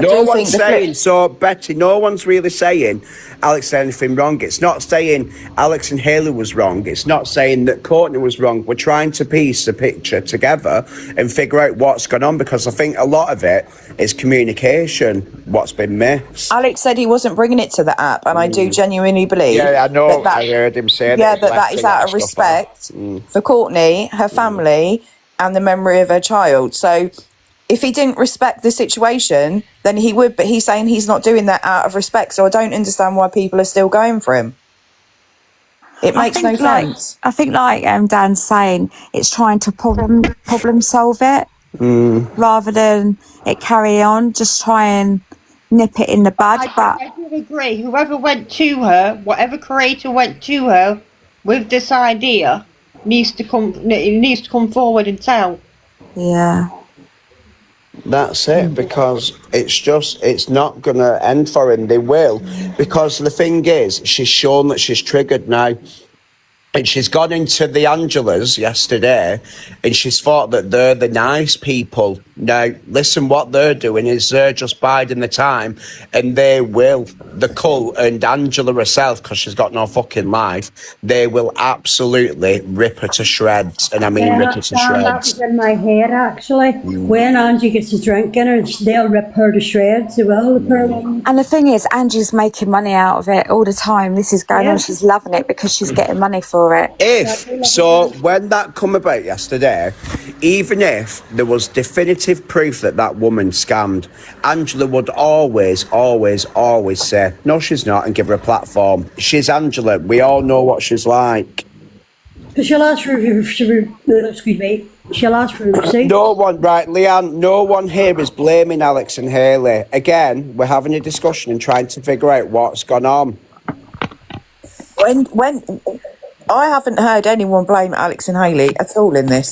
No one's saying, so Betty, no one's really saying Alex did anything wrong. It's not saying Alex and Haley was wrong. It's not saying that Courtney was wrong. We're trying to piece the picture together and figure out what's gone on, because I think a lot of it is communication, what's been missed. Alex said he wasn't bringing it to the app, and I do genuinely believe. Yeah, I know. I heard him say that. Yeah, that is out of respect for Courtney, her family, and the memory of her child. So if he didn't respect the situation, then he would, but he's saying he's not doing that out of respect, so I don't understand why people are still going for him. It makes no sense. I think, like Dan's saying, it's trying to problem solve it rather than it carry on. Just try and nip it in the bud. I do agree. Whoever went to her, whatever creator went to her with this idea, needs to come forward and tell. Yeah. That's it, because it's not going to end for him. They will, because the thing is, she's shown that she's triggered now. And she's gone into the Angelas yesterday and she's thought that they're the nice people. Now, listen, what they're doing is they're just biding the time, and they will, the cult and Angela herself, because she's got no fucking life, they will absolutely rip her to shreds. And I mean rip her to shreds. That was in my head, actually. When Angie gets a drink in her, they'll rip her to shreds. They will, the poor woman. And the thing is, Angie's making money out of it all the time. This is going on. She's loving it because she's getting money for it. When that come about yesterday, even if there was definitive proof that that woman scammed, Angela would always say, no, she's not, and give her a platform. She's Angela. We all know what she's like. She'll ask for a receipt. No one, right, Leanne, no one here is blaming Alex and Haley. Again, we're having a discussion and trying to figure out what's gone on. When I haven't heard anyone blame Alex and Haley at all in this.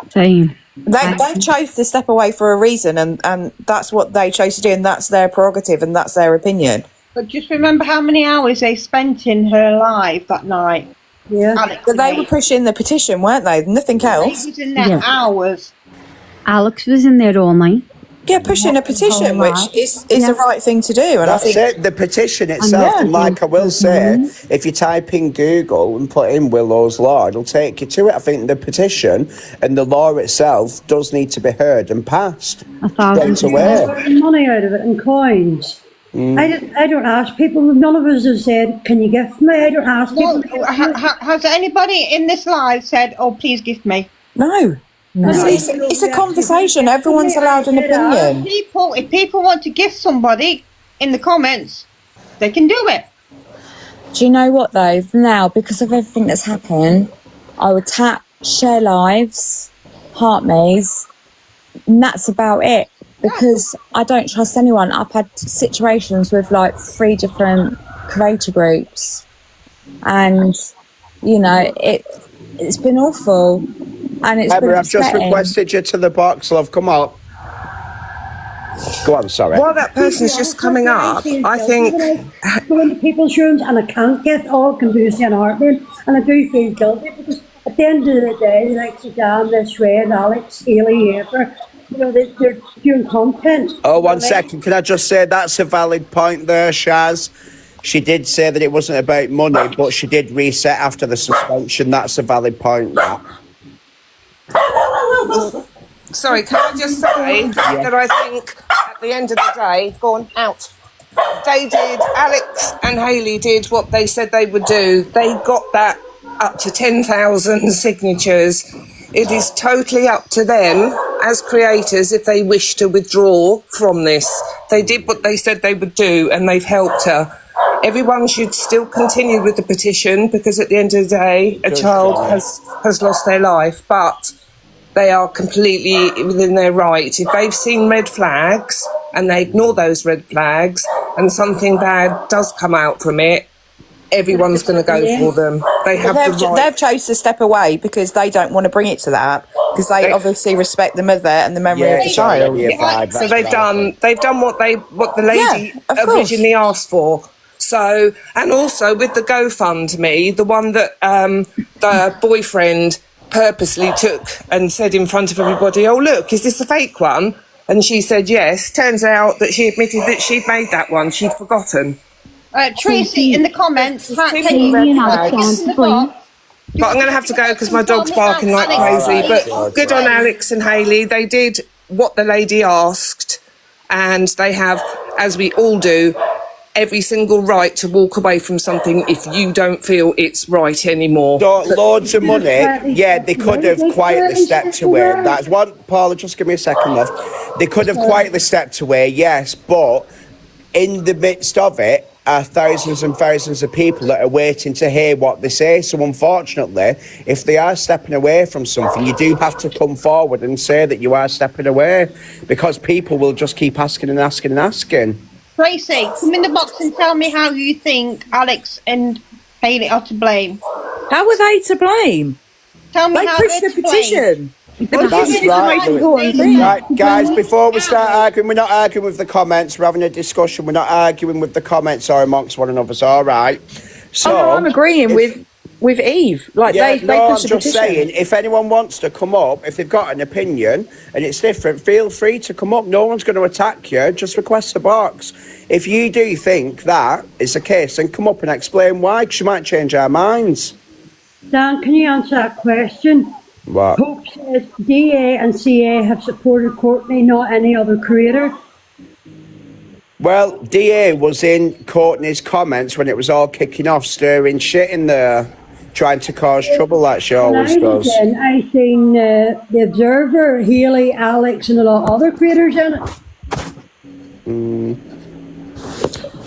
Same. They've chose to step away for a reason, and that's what they chose to do, and that's their prerogative, and that's their opinion. But just remember how many hours they spent in her live that night. Yeah. But they were pushing the petition, weren't they? Nothing else. They was in there hours. Alex was in there all night. Yeah, pushing a petition, which is the right thing to do. And That's I think it, the petition itself. And like I will say, if you type in Google and put in Willow's Law, it'll take you to it. I think the petition and the law itself does need to be heard and passed. Straight away. Money out of it in coins. I don't ask people. None of us have said, can you gift me? I don't ask people. Has anybody in this live said, oh, please gift me? No. It's a conversation. Everyone's allowed an opinion. If people want to gift somebody in the comments, they can do it. Do you know what though? Now, because of everything that's happened, I would tap share lives, heart me's, and that's about it. Because I don't trust anyone. I've had situations with like 3 different creator groups, and you know it's been awful. And it's Emma, I've just requested you to the box, love. Come on. Go on, sorry. While that person's just coming up, I think... I go into people's rooms and I can't get all confused and heartburn, and I do feel guilty because at the end of the day, like Suzanne, this Red, Alex, Haley, Hafer, you know, they're doing content. Oh, 1 second. Can I just say that's a valid point there, Shaz? She did say that it wasn't about money, but she did reset after the suspension. That's a valid point, that. Sorry, can I just say that I think at the end of the day, go on, out. Alex and Hayley did what they said they would do. They got that up to 10,000 signatures. It is totally up to them as creators if they wish to withdraw from this. They did what they said they would do and they've helped her. Everyone should still continue with the petition because at the end of the day, a child has lost their life, but they are completely within their right. If they've seen red flags and they ignore those red flags and something bad does come out from it, everyone's going to go for them. They have the right. They've chose to step away because they don't want to bring it to that because they obviously respect the mother and the memory of the child. So they've done what the lady originally asked for. So, and also with the GoFundMe, the one that the boyfriend purposely took and said in front of everybody, "Oh look, is this a fake one?" And she said yes. Turns out that she admitted that she'd made that one. She'd forgotten. Tracy, in the comments, but I'm going to have to go because my dog's barking like crazy. But good on Alex and Hayley. They did what the lady asked, and they have, as we all do, every single right to walk away from something if you don't feel it's right anymore. Loads of money, yeah, they could have quietly stepped away. That's one, Paula, just give me a second, love. They could have quietly stepped away, yes, but in the midst of it are thousands and thousands of people that are waiting to hear what they say. So unfortunately, if they are stepping away from something, you do have to come forward and say that you are stepping away because people will just keep asking and asking and asking. Tracy, come in the box and tell me how you think Alex and Hayley are to blame. How were they to blame? Tell me how pushed the petition. That's right, guys, before we start arguing, we're not arguing with the comments, we're having a discussion, we're not arguing with the comments or amongst one another, all right? So, I'm agreeing with Eve. They pushed I'm the just petition. saying, if anyone wants to come up, if they've got an opinion and it's different, feel free to come up. No one's going to attack you. Just request a box. If you do think that is the case, then come up and explain why, because you might change our minds. Dan, can you answer that question? What? Hope says DA and CA have supported Courtney, not any other creator. Well, DA was in Courtney's comments when it was all kicking off, stirring shit in there, trying to cause trouble like she always does. I seen The Observer, Hayley, Alex, and a lot of other creators in it.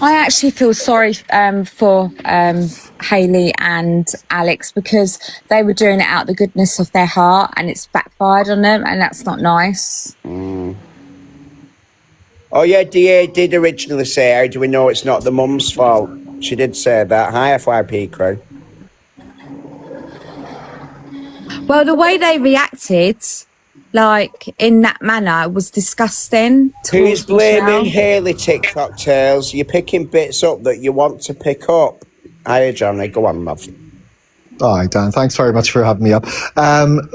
I actually feel sorry for Hayley and Alex because they were doing it out of the goodness of their heart and it's backfired on them and that's not nice. Oh yeah, DA did originally say, how do we know it's not the mum's fault? She did say that. Hi, FYP crew. Well, the way they reacted, in that manner, was disgusting. Who's blaming Hayley, TikTok Tales? You're picking bits up that you want to pick up. Hiya, Johnny. Go on, love. Hi, Dan. Thanks very much for having me up.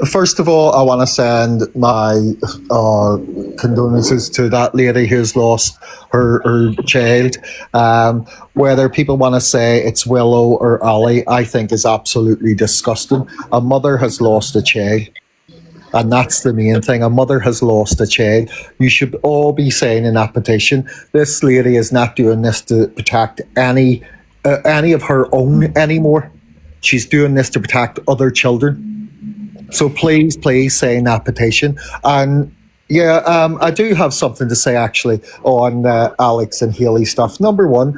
First of all, I want to send my condolences to that lady who's lost her child. Whether people want to say it's Willow or Ollie, I think is absolutely disgusting. A mother has lost a child. And that's the main thing. A mother has lost a child. You should all be saying in that petition, this lady is not doing this to protect any of her own anymore. She's doing this to protect other children. So please say in that petition. And I do have something to say actually on Alex and Hayley stuff. Number one,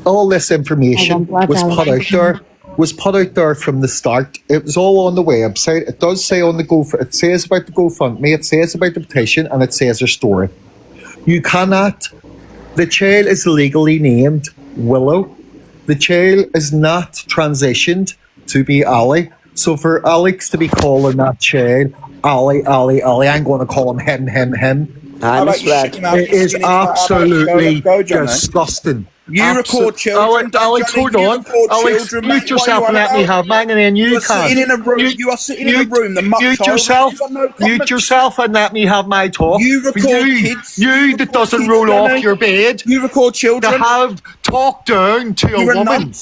all this information was put out there from the start. It was all on the website. It does say on the it says about the GoFundMe, it says about the petition, and it says her story. You cannot. The child is legally named Willow. The child is not transitioned to be Ali. So for Alex to be calling that child Ali, I'm going to call him. It is absolutely disgusting. You record children. Alex, hold on. Alex, mute yourself and let me have mine, and then you can. You are sitting in a room. Mute yourself and let me have my talk. You record kids. You that doesn't roll off your bed. You record children. To have talked down to a woman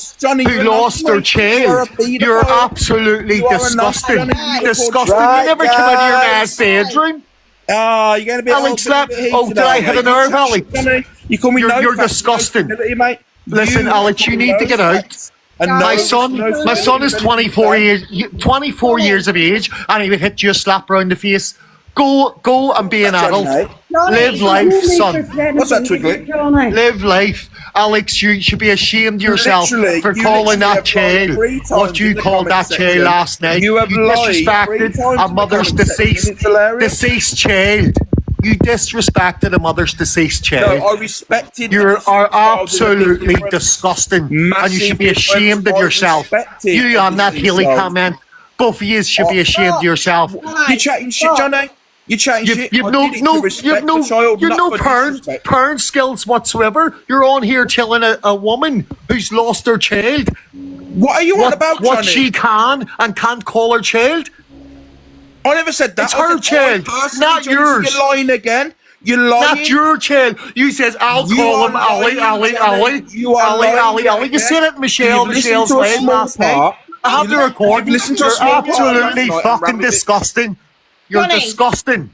who lost her child. You're absolutely disgusting. Disgusting. You never come out of your man's bedroom. Oh, you're getting a bit. Alex, did I hit a nerve, Alex? You call me You're disgusting. Mate. Listen, Alex, you need to get out. My son is 24 years of age, and he would hit you a slap round the face. Go and be an adult. Live life, son. What's that, Twiggly? Live life. Alex, you should be ashamed of yourself for calling that child what you called that child last night. You disrespected a mother's deceased child. You disrespected a mother's deceased child. No, I respected. You are absolutely disgusting, and you should be ashamed of yourself. You on that Healy comment, both of you should be ashamed of yourself. You chatting shit, Johnny? You chatting shit? You've no parent skills whatsoever. You're on here telling a woman who's lost her child. What are you on about, Johnny? What she can and can't call her child. I never said that. It's her child, not yours. You're lying again. You're lying. Not your child. You says I'll call him Ali. You said it, Michelle's way last night. I have to record. You're absolutely fucking disgusting. You're disgusting.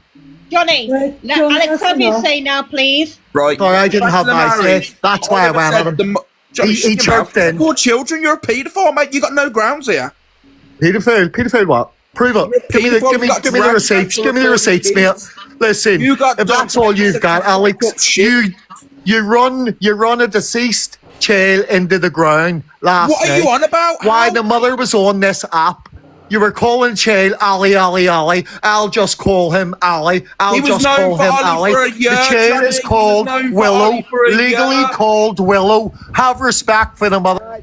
Johnny, let Alex have his say now, please. Right. Sorry, I didn't have my say. That's why I went at him. He chirped in. Poor children, you're a paedophile, mate. You got no grounds here. Paedophile what? Prove it. Give me the receipts. Give me the receipts, mate. Listen, if that's all you've got, Alex, you run a deceased child into the ground last night. What are you on about? Why the mother was on this app. You were calling child Ali. I'll just call him Ali. The child is called Willow, legally called Willow. Have respect for the mother.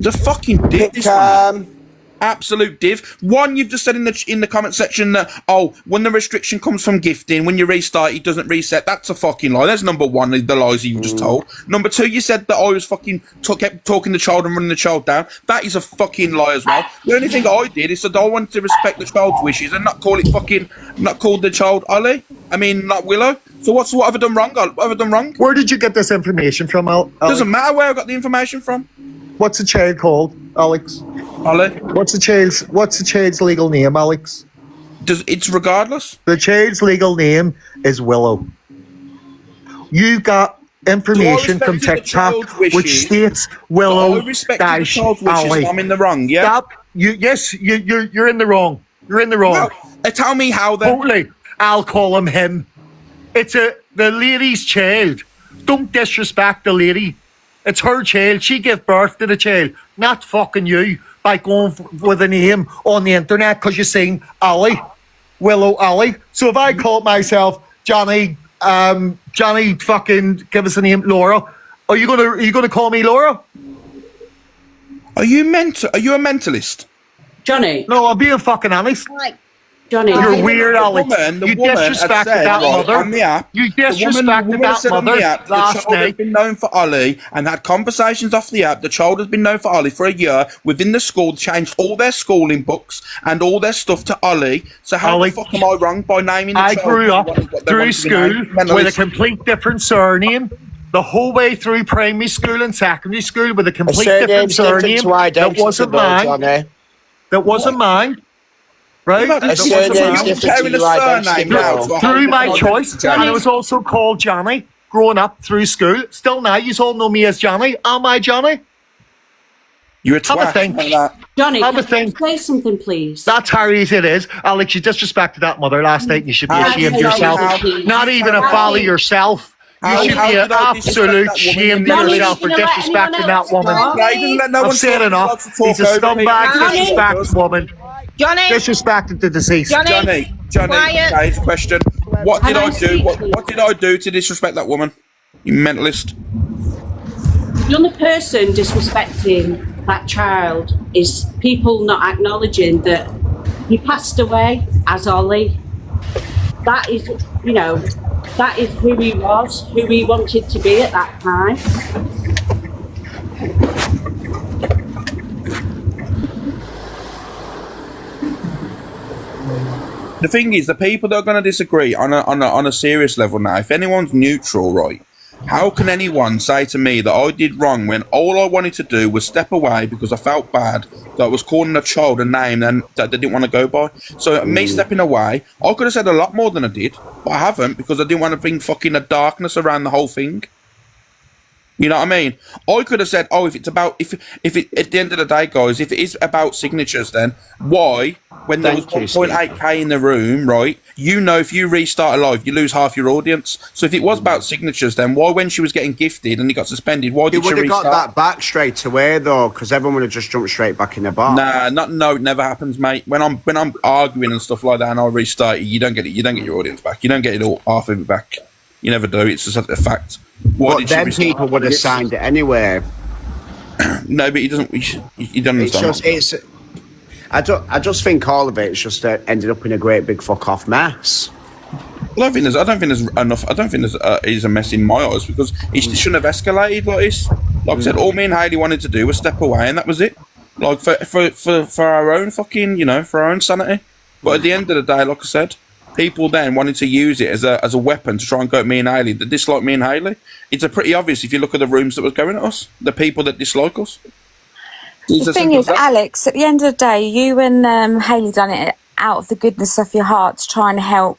The fucking dick. This one. Absolute div. One, you've just said in the comment section that, when the restriction comes from gifting, when you restart, it doesn't reset. That's a fucking lie. That's number one, the lies you've just told. Number two, you said that I was fucking kept talking the child and running the child down. That is a fucking lie as well. The only thing I did is that I wanted to respect the child's wishes and not call the child Ali. I mean, not Willow. So what have I done wrong? Where did you get this information from, Alex? Doesn't matter where I got the information from. What's the child called, Alex? Ali. What's the child's legal name, Alex? It's regardless. The child's legal name is Willow. You got information from TikTok which states Willow dash Ali. I'm in the wrong, yeah? Stop. You're in the wrong. You're in the wrong. Well, tell me how then. Totally. I'll call him. It's the lady's child. Don't disrespect the lady. It's her child. She gave birth to the child, not fucking you, by going with a name on the internet because you're saying Ali, Willow Ali. So if I called myself Johnny, fucking give us a name, Laura, are you gonna call me Laura? Are you a mentalist? Johnny? No, I'm being fucking honest. Johnny, you're weird, Alex. You disrespected that mother. On the app, you disrespected that mother last night. Has been known for Ali and had conversations off the app. The child has been known for Ali for a year. Within the school, changed all their schooling books and all their stuff to Ali. So how the fuck am I wrong by naming the child? I grew up through school with a complete different surname. The whole way through primary school and secondary school with a complete different surname. That wasn't mine. That wasn't mine. Right? Through my choice. And I was also called Johnny growing up through school. Still now, you all know me as Johnny. Am I Johnny? You're a twat. Have a think. Johnny, have a think. Say something, please. That's how easy it is. Alex, you disrespected that mother last night and you should be ashamed of yourself. Not even a father yourself. You should be an absolute shame of yourself for disrespecting that woman. I've said enough. He's a scumbag, disrespecting woman. Johnny, disrespected the deceased. Johnny, today's question. What did I do? What did I do to disrespect that woman? You mentalist. The only person disrespecting that child is people not acknowledging that he passed away as Ollie. That is, that is who he was, who he wanted to be at that time. The thing is, the people that are going to disagree on a serious level now, if anyone's neutral, right, How can anyone say to me that I did wrong when all I wanted to do was step away because I felt bad that I was calling a child a name and that they didn't want to go by? So me stepping away, I could have said a lot more than I did, but I haven't because I didn't want to bring fucking a darkness around the whole thing. You know what I mean? I could have said, if it's about, if it, at the end of the day, guys, if it is about signatures, then why, when there was 1.8k in the room, right, if you restart a live, you lose half your audience. So if it was about signatures, then why, when she was getting gifted and he got suspended, why did she restart? You would have got that back straight away, though, because everyone would have just jumped straight back in the bar. No, it never happens, mate. When I'm arguing and stuff like that and I restart it, you don't get it. You don't get your audience back. You don't get it all, half of it back. You never do. It's just a fact. But then people would have signed it anyway. No, but he doesn't. You don't understand. I just think all of it's just ended up in a great big fuck off mess. I don't think there's enough. I don't think there's a mess in my eyes because it shouldn't have escalated like this. Like I said, all me and Hayley wanted to do was step away, and that was it. Like for our own fucking, for our own sanity. But at the end of the day, like I said, people then wanted to use it as a weapon to try and go at me and Hayley that dislike me and Hayley. It's pretty obvious if you look at the rooms that was going at us, the people that dislike us. The thing is, Alex, at the end of the day, you and Hayley done it out of the goodness of your heart to try and help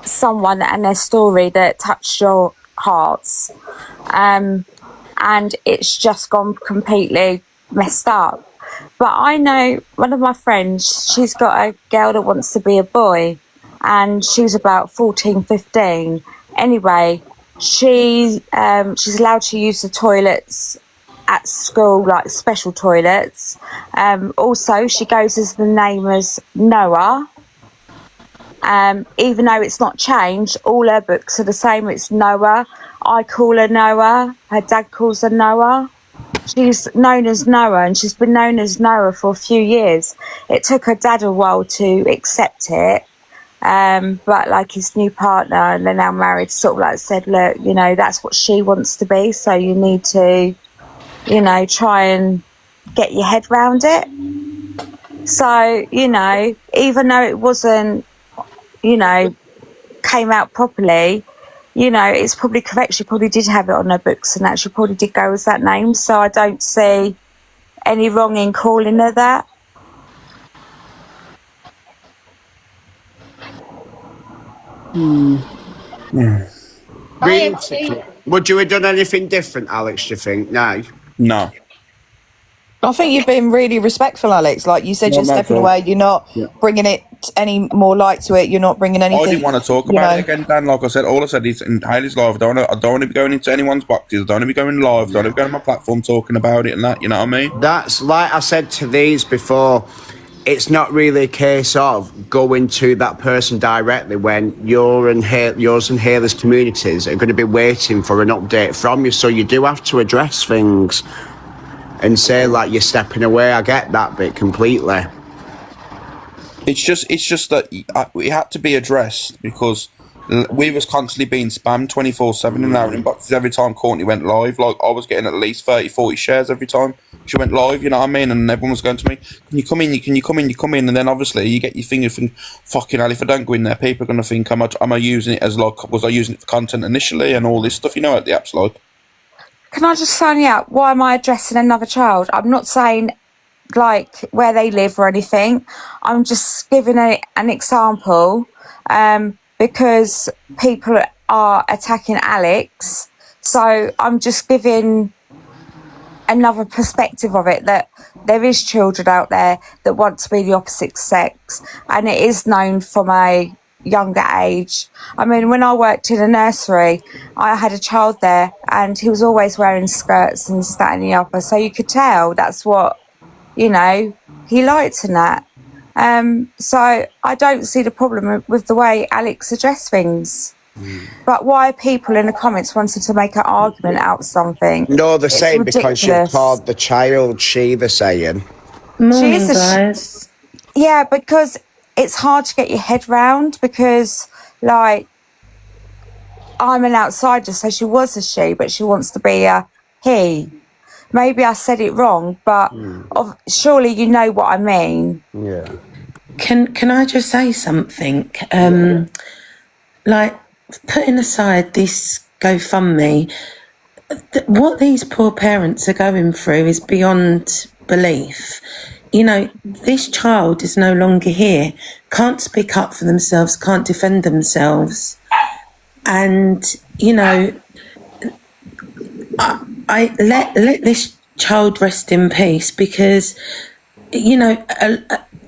someone and their story that touched your hearts. And it's just gone completely messed up. But I know one of my friends, she's got a girl that wants to be a boy. And she was about 14, 15. Anyway, she's allowed to use the toilets at school, like special toilets. Also, she goes as the name as Noah. Even though it's not changed, all her books are the same. It's Noah. I call her Noah. Her dad calls her Noah. She's known as Noah, and she's been known as Noah for a few years. It took her dad a while to accept it. But like his new partner, and they're now married, sort of like said, look, that's what she wants to be, so you need to, try and get your head round it. So, even though it wasn't, came out properly, it's probably correct. She probably did have it on her books and that she probably did go with that name. So I don't see any wrong in calling her that. Would you have done anything different, Alex, do you think? No. I think you've been really respectful, Alex. Like you said, you're stepping away. You're not bringing it any more light to it. You're not bringing anything. I didn't want to talk about it again, Dan. Like I said, all I said is in Hayley's live. I don't want to be going into anyone's boxes. I don't want to be going live. I don't want to be going on my platform talking about it and that. You know what I mean? That's like I said to these before. It's not really a case of going to that person directly when yours and Hayley's communities are going to be waiting for an update from you. So you do have to address things and say like you're stepping away. I get that bit completely. It's just that it had to be addressed because we was constantly being spammed 24/7 in our inboxes every time Courtney went live. Like I was getting at least 30-40 shares every time she went live, you know what I mean? And everyone was going to me, can you come in? And then obviously you get your finger thinking, fucking hell, if I don't go in there, people are going to think am I using it as like, was I using it for content initially and all this stuff, what the app's like. Can I just sign you out? Why am I addressing another child? I'm not saying like where they live or anything. I'm just giving an example because people are attacking Alex. So I'm just giving another perspective of it, that there is children out there that want to be the opposite sex, and it is known from a younger age. I mean, when I worked in a nursery, I had a child there and he was always wearing skirts and this, that and the other, so you could tell that's what he liked in that. So I don't see the problem with the way Alex addressed things. But why are people in the comments wanting to make an argument out of something? No, they're saying because you called the child she, they're saying. Morning, guys. Yeah, because it's hard to get your head round because, like, I'm an outsider, so she was a she, but she wants to be a he. Maybe I said it wrong, but surely you know what I mean. Yeah. Can I just say something? Like, putting aside this GoFundMe, what these poor parents are going through is beyond belief. You know, this child is no longer here, can't speak up for themselves, can't defend themselves. And, you know, I let this child rest in peace, because, you know,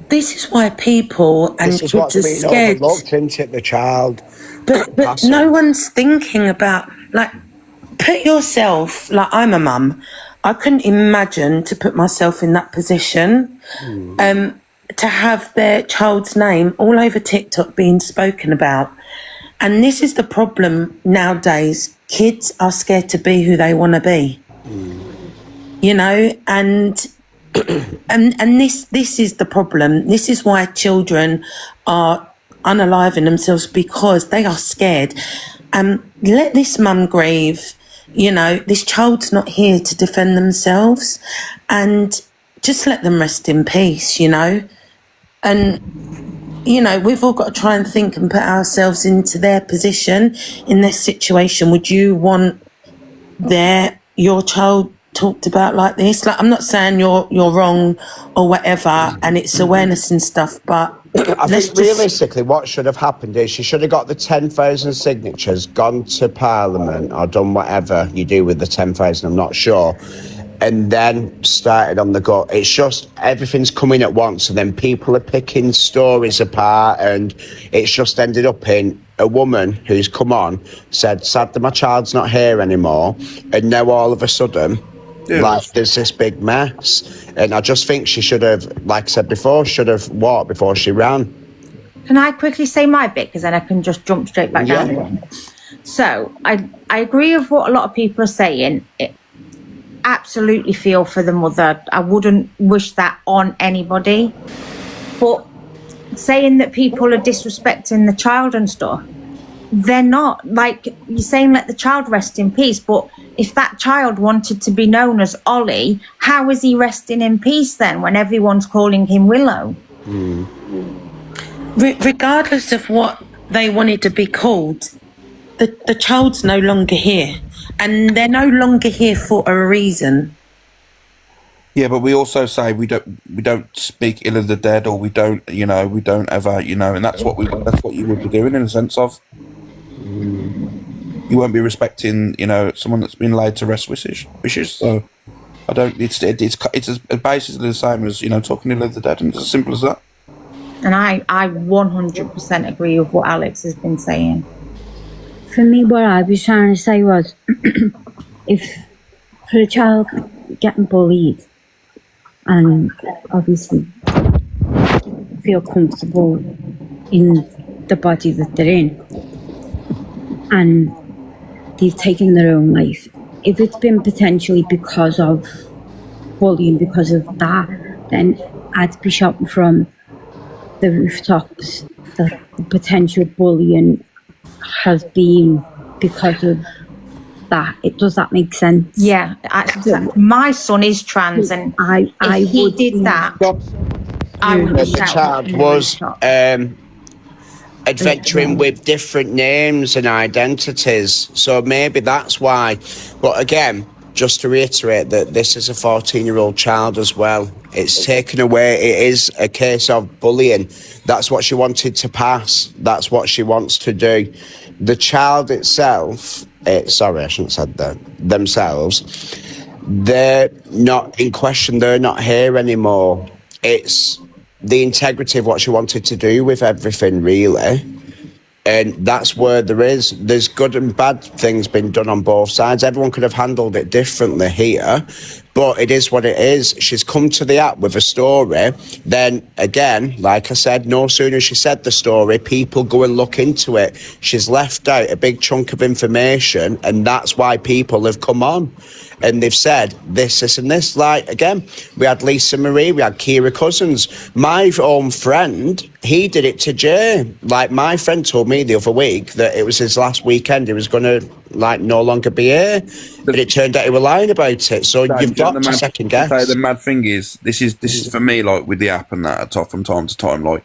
this is why people and this is kids what's are being scared. overlooked, isn't it, the child? But no one's thinking about, like, put yourself, like, I'm a mum. I couldn't imagine to put myself in that position, to have their child's name all over TikTok being spoken about. And this is the problem nowadays. Kids are scared to be who they want to be. You know, and this is the problem. This is why children are unaliving themselves, because they are scared. Let this mum grieve. You know, this child's not here to defend themselves, and just let them rest in peace, you know. And, you know, we've all got to try and think and put ourselves into their position, in their situation. Would you want your child talked about like this? Like, I'm not saying you're wrong or whatever, and it's awareness and stuff, but I think realistically what should have happened is she should have got the 10,000 signatures, gone to Parliament, or done whatever you do with the 10,000, I'm not sure, and then started on the go. It's just everything's coming at once, and then people are picking stories apart, and it's just ended up in a woman who's come on, said, sadly my child's not here anymore, and now all of a sudden, like, there's this big mess. And I just think she should have, like I said before, should have walked before she ran. Can I quickly say my bit, because then I can just jump straight back down again? So I agree with what a lot of people are saying. Absolutely feel for the mother. I wouldn't wish that on anybody. But saying that people are disrespecting the child and stuff, they're not. Like, you're saying let the child rest in peace, but if that child wanted to be known as Ollie, how is he resting in peace then when everyone's calling him Willow? Regardless of what they wanted to be called, the child's no longer here, and they're no longer here for a reason. Yeah, but we also say we don't speak ill of the dead, or we don't ever, and that's what you would be doing, in a sense of. You won't be respecting, someone that's been laid to rest wishes. So I don't. It's as basically the same as talking ill of the dead, and it's as simple as that. And I 100% agree with what Alex has been saying. For me, what I was trying to say was, if for a child getting bullied and obviously feel comfortable in the body that they're in, and they've taken their own life, if it's been potentially because of bullying, because of that, then I'd be shouting from the rooftops that the potential bullying has been because of that. Does that make sense? Yeah, my son is trans, and if he did that, I would be the child was adventuring with different names and identities, so maybe that's why. But again, just to reiterate that this is a 14-year-old child as well. It's taken away. It is a case of bullying. That's what she wanted to pass. That's what she wants to do. The child itself, sorry, I shouldn't have said that, themselves, they're not in question. They're not here anymore. It's the integrity of what she wanted to do with everything, really. And that's where there's good and bad things been done on both sides. Everyone could have handled it differently here, but it is what it is. She's come to the app with a story. Then again, like I said, no sooner she said the story, people go and look into it. She's left out a big chunk of information, and that's why people have come on. And they've said this, and this. Like, again, we had Lisa Marie, we had Kira Cousins. My own friend, he did it to Jay. Like, my friend told me the other week that it was his last weekend. He was going to, no longer be here. But it turned out he was lying about it. So you've got to second guess. The mad thing is, this is for me, like, with the app and that, from time to time, like,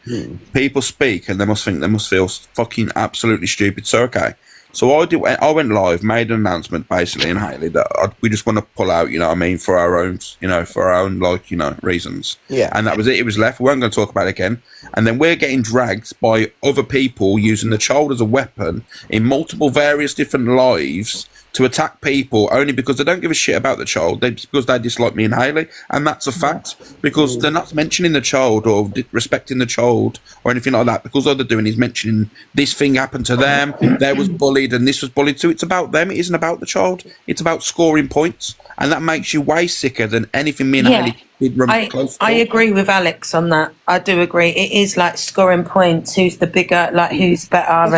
people speak and they must feel fucking absolutely stupid. So, okay. So I went live, made an announcement basically in Hayley that we just want to pull out, you know what I mean, for our own, like, reasons. Yeah. And that was it. It was left. We weren't going to talk about it again. And then we're getting dragged by other people using the child as a weapon in multiple various different lives to attack people only because they don't give a shit about the child, because they dislike me and Hayley, and that's a fact, because they're not mentioning the child or respecting the child or anything like that, because all they're doing is mentioning this thing happened to them, they was bullied and this was bullied too. It's about them, it isn't about the child, it's about scoring points, and that makes you way sicker than anything me and Hayley did close to. I agree with Alex on that. I do agree. It is like scoring points, who's the bigger, like who's better.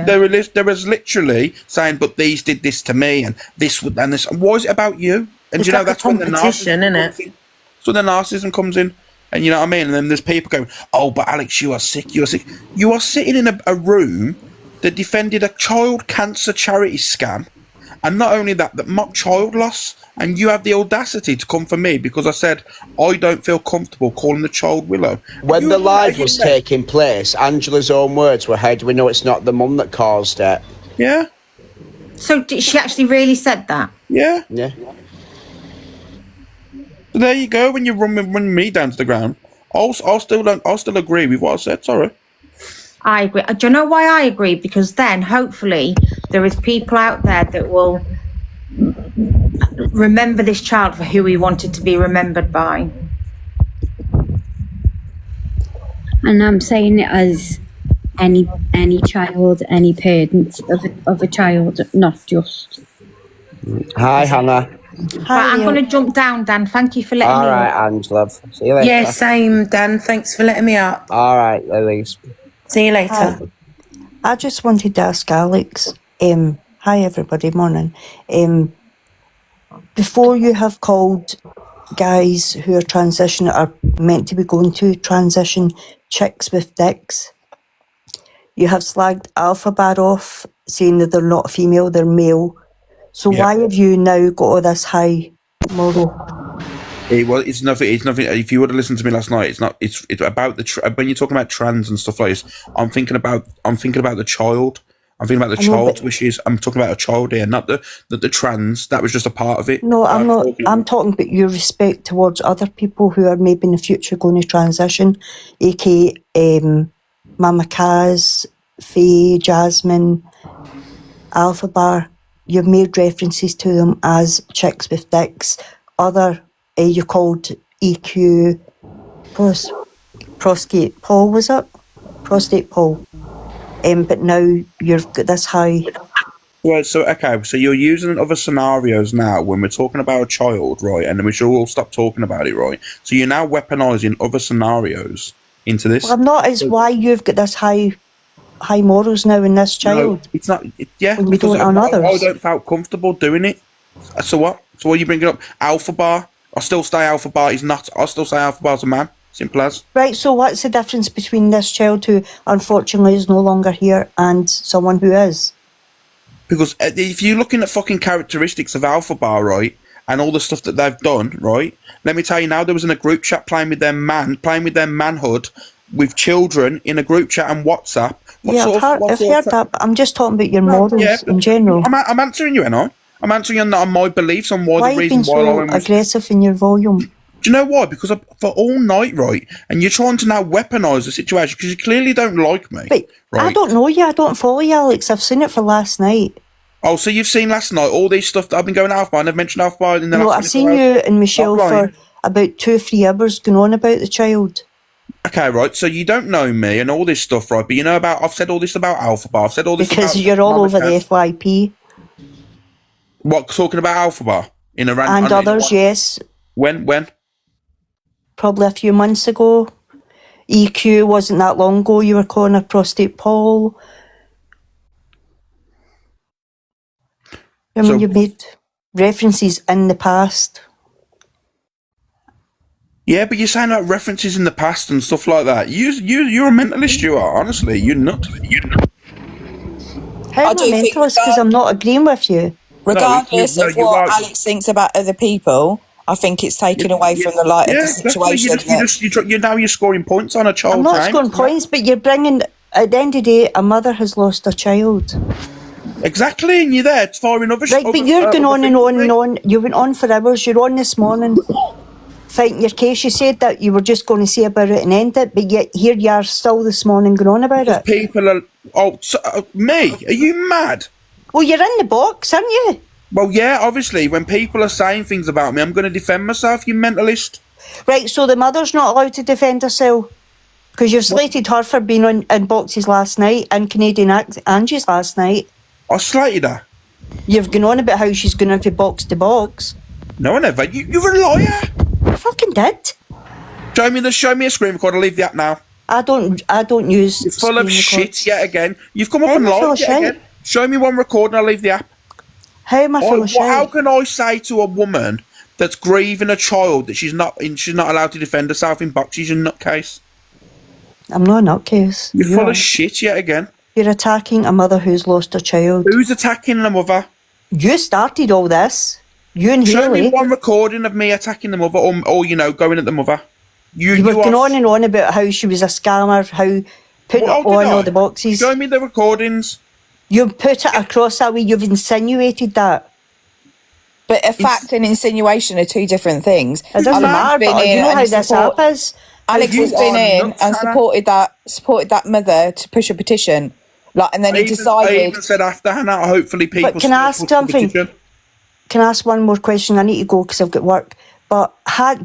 There was literally saying, but these did this to me and this would and this. And why is it about you? And It's you know like that's a when the competition, narcissism innit? comes in. So the narcissism comes in, and you know what I mean. And then there's people going, "Oh, but Alex, you are sick. You are sick. You are sitting in a room that defended a child cancer charity scam, and not only that mocked child loss." And you have the audacity to come for me because I said I don't feel comfortable calling the child Willow. When the live was taking place, Angela's own words were, "How do we know it's not the mum that caused it?" Yeah. So did she actually really said that? Yeah. Yeah. So there you go. When you run me down to the ground, I'll still agree with what I said. Sorry. I agree. Do you know why I agree? Because then hopefully there is people out there that will remember this child for who he wanted to be remembered by. And I'm saying it as any child, any parent of a child, not just. Hi, Hannah. But I'm going to jump down, Dan. Thank you for letting me. All right, Angela. See you later. Yeah, same, Dan. Thanks for letting me up. All right, Elise. See you later. I just wanted to ask Alex. Hi, everybody. Morning. Before you have called guys who are transition are meant to be going to transition chicks with dicks, you have slagged Alpha Bar off, saying that they're not female, they're male. So why have you now got all this high moral? It's nothing. It's nothing. If you would have listened to me last night, it's not. It's about when you're talking about trans and stuff like this. I'm thinking about the child. I'm thinking about the child's wishes. I'm talking about a child here, not the trans. That was just a part of it. No, I'm not. I'm talking about your respect towards other people who are maybe in the future going to transition, aka Mama Kaz, Faye, Jasmine, Alpha Bar. You've made references to them as chicks with dicks. Other, you called EQ, prostate Paul, was it? Prostate Paul. But now you've got this high. Right, so you're using other scenarios now when we're talking about a child, right? And then we should all stop talking about it, right? So you're now weaponising other scenarios into this. Well, I'm not as why you've got this high morals now in this child. No, it's not. When you don't on others. I don't feel comfortable doing it. So what? So what are you bringing up? Alpha Bar. I still say Alpha Bar is not. I still say Alpha Bar's a man. Simple as. Right, so what's the difference between this child who unfortunately is no longer here and someone who is? Because if you're looking at fucking characteristics of Alpha Bar, right, and all the stuff that they've done, right, let me tell you now, there was in a group chat playing with their manhood with children in a group chat on WhatsApp. I've heard that, but I'm just talking about your morals in general. I'm answering you, Anna. I'm answering you on my beliefs on why the reason why I went aggressive in your volume. Do you know why? Because for all night, right, and you're trying to now weaponise the situation because you clearly don't like me. But right? I don't know you. I don't follow you, Alex. I've seen it for last night. Oh, so you've seen last night all these stuff that I've been going Alpha Bar and I've mentioned Alpha Bar in the last. No, I've seen you and Michelle for about 2 or 3 hours going on about the child. Okay, right. So you don't know me and all this stuff, right? But you know about. I've said all this about Alpha Bar. I've said all this because about you're all over the FYP. What, talking about Alpha Bar in a random and others? Yes. When? Probably a few months ago. EQ wasn't that long ago. You were calling her prostate Paul. I mean, you made references in the past. Yeah, but you're saying about references in the past and stuff like that. You're a mentalist, you are. Honestly, you're not. How am I a mentalist? Because I'm not agreeing with you. Regardless of what Alex thinks about other people, I think it's taken away from the light of the situation. You're scoring points on a child. I'm not scoring points, but you're bringing. At the end of the day, a mother has lost a child. Exactly, and you're there for another. Right, but you're going on and on and on. You went on for hours. You're on this morning fighting your case. You said that you were just going to say about it and end it, but yet here you are still this morning going on about it. People are. Me? Are you mad? Well, you're in the box, aren't you? Well, yeah, obviously, when people are saying things about me, I'm going to defend myself, you mentalist. Right, so the mother's not allowed to defend herself? Because you've slated her for being in boxes last night and Canadian Angie's last night. I slated her? You've gone on about how she's going into box to box. No, I never. You're a liar. I fucking did. Show me a screen record. I'll leave the app now. I don't use. You're full of shit yet again. You've come up and lied yet again. Show me one record and I'll leave the app. How am I full of shit? How can I say to a woman that's grieving a child that she's not allowed to defend herself in boxes, you nutcase? I'm not a nutcase. You're full of shit yet again. You're attacking a mother who's lost her child. Who's attacking the mother? You started all this. You and Show Haley. me one recording of me attacking the mother or going at the mother. You were going on and on about how she was a scammer, how putting on all the boxes. Show me the recordings. You put it across that way, you've insinuated that. But a fact and insinuation are two different things. It doesn't matter, but you know how this app is. Alex has been in and supported that mother to push a petition. And then he decided. I even said after Hannah, hopefully people. But can I ask something? Can I ask one more question? I need to go because I've got work. But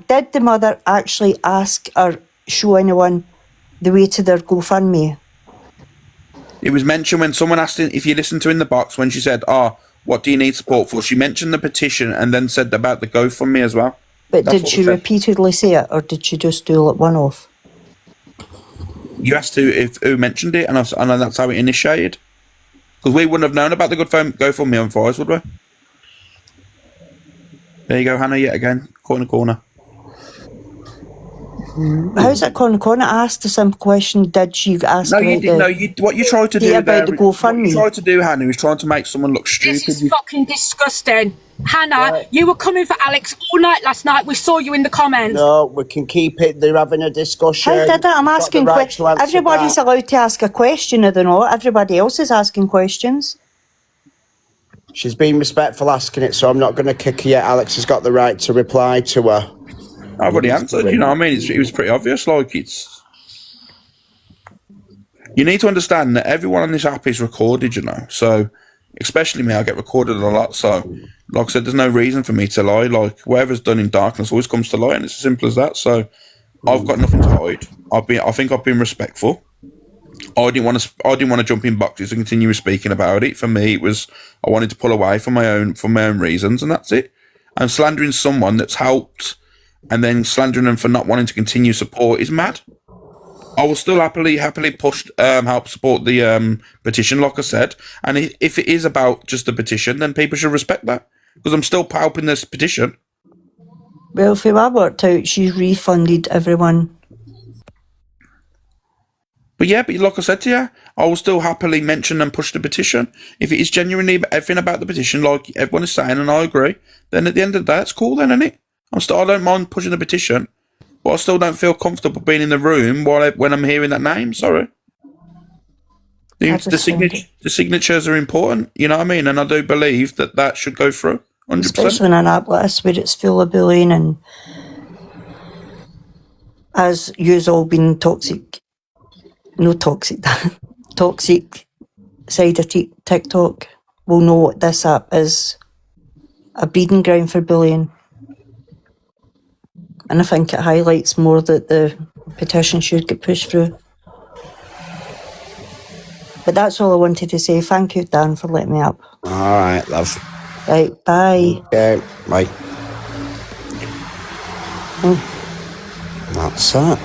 did the mother actually ask or show anyone the way to their GoFundMe? It was mentioned when someone asked, if you listen to in the box, when she said, what do you need support for? She mentioned the petition and then said about the GoFundMe as well. But did she repeatedly say it, or did she just do it one-off? You asked who mentioned it, and that's how it initiated. Because we wouldn't have known about the GoFundMe on Fires, would we? There you go, Hannah, yet again. Corner. How's that corner? I asked a simple question. Did she ask No, you didn't. What you tried to do about the GoFundMe? What you tried to do, Hannah, is trying to make someone look stupid. This is fucking disgusting. Hannah, you were coming for Alex all night last night. We saw you in the comments. No, we can keep it. They're having a discussion. How did that? I'm asking questions. Everybody's allowed to ask a question, are they not? Everybody else is asking questions. She's been respectful asking it, so I'm not going to kick her yet. Alex has got the right to reply to her. I've already answered, you know what I mean? It was pretty obvious, You need to understand that everyone on this app is recorded, you know, so, especially me, I get recorded a lot, so, like I said, there's no reason for me to lie, whatever's done in darkness always comes to light, and it's as simple as that, so, I've got nothing to hide. I think I've been respectful. I didn't want to jump in boxes and continue speaking about it. For me, it was, I wanted to pull away for my own reasons, and that's it. And slandering someone that's helped, and then slandering them for not wanting to continue support is mad. I will still happily push, help support the petition, like I said. And if it is about just the petition, then people should respect that, because I'm still helping this petition. Well, if it worked out, she's refunded everyone. But like I said to you, I will still happily mention and push the petition. If it is genuinely everything about the petition, like everyone is saying, and I agree, then at the end of the day, it's cool then, isn't it? I don't mind pushing the petition, but I still don't feel comfortable being in the room when I'm hearing that name. Sorry. The signatures are important, you know what I mean? And I do believe that should go through, 100%. Especially in an app like this where it's full of bullying and, as you've all been toxic side of TikTok, will know what this app is a breeding ground for bullying. And I think it highlights more that the petition should get pushed through. But that's all I wanted to say. Thank you, Dan, for letting me up. All right, love. Right, bye. Okay, bye. That's that.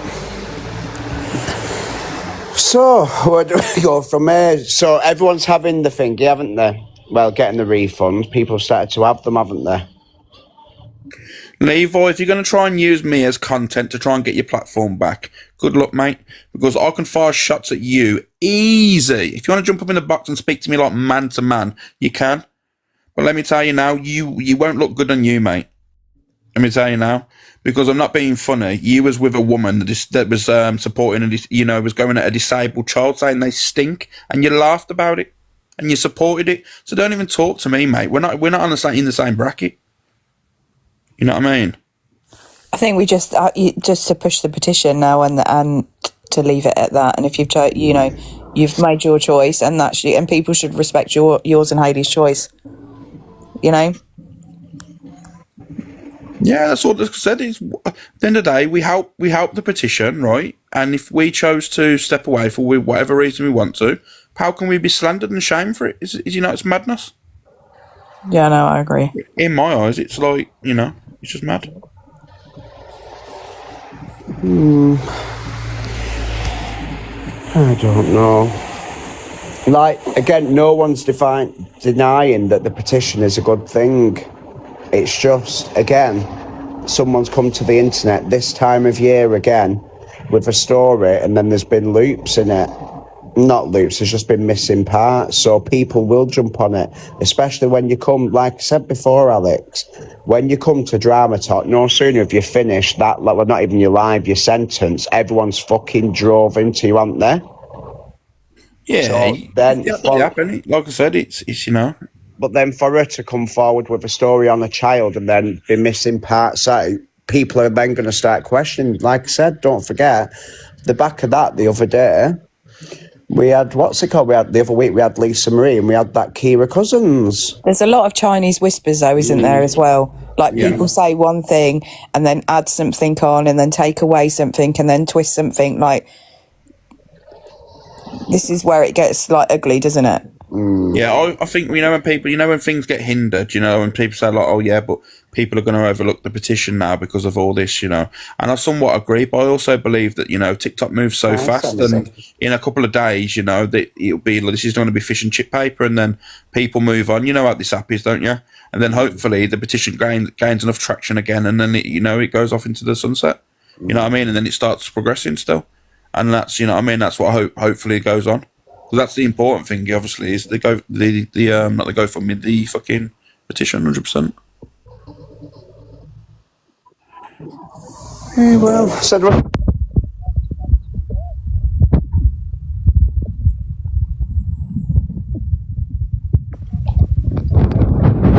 So, where do we go from there? So, everyone's having the thingy, haven't they? Well, getting the refunds. People have started to have them, haven't they? Levi, if you're going to try and use me as content to try and get your platform back, good luck, mate, because I can fire shots at you easy. If you want to jump up in the box and speak to me like man to man, you can. But let me tell you now, you won't look good on you, mate. Let me tell you now, because I'm not being funny. You was with a woman that was supporting, was going at a disabled child, saying they stink, and you laughed about it. and you supported it. So don't even talk to me, mate. We're not on in the same bracket. You know what I mean? I think we just to push the petition now and to leave it at that. And if you've made your choice, and people should respect yours and Hayley's choice. You know. Yeah, that's what I said. At the end of the day, we help the petition, right? And if we chose to step away for whatever reason we want to, how can we be slandered and shamed for it? It's madness. Yeah, no, I agree. In my eyes, it's like, it's just mad. I don't know. Like, again, no one's denying that the petition is a good thing. It's just, again, someone's come to the internet this time of year again with a story, and then there's been loops in it. Not loops, there's just been missing parts. So people will jump on it, especially when you come, like I said before, Alex, when you come to Drama Talk, no sooner have you finished that, like, well, not even your sentence, everyone's fucking drove into you, aren't they? Yeah, so then like I said, it's But then for her to come forward with a story on a child and then be missing parts out, people are then going to start questioning. Like I said, don't forget, the back of that the other day, we had, the other week we had Lisa Marie and we had that Kira Cousins. There's a lot of Chinese whispers though, isn't there, as well? Like people say one thing and then add something on and then take away something and then twist something. Like, this is where it gets like ugly, doesn't it? Yeah, I think, when people, when things get hindered, when people say like, oh yeah, but people are going to overlook the petition now because of all this, and I somewhat agree, but I also believe that, TikTok moves so fast and in a couple of days, that it'll be, this is going to be fish and chip paper and then people move on. You know how this app is, don't you? And then hopefully the petition gains enough traction again and then, it goes off into the sunset. You know what I mean? And then it starts progressing still. And that's, that's what hopefully goes on. Because that's the important thing, obviously, is the fucking petition, 100%. Well, said what?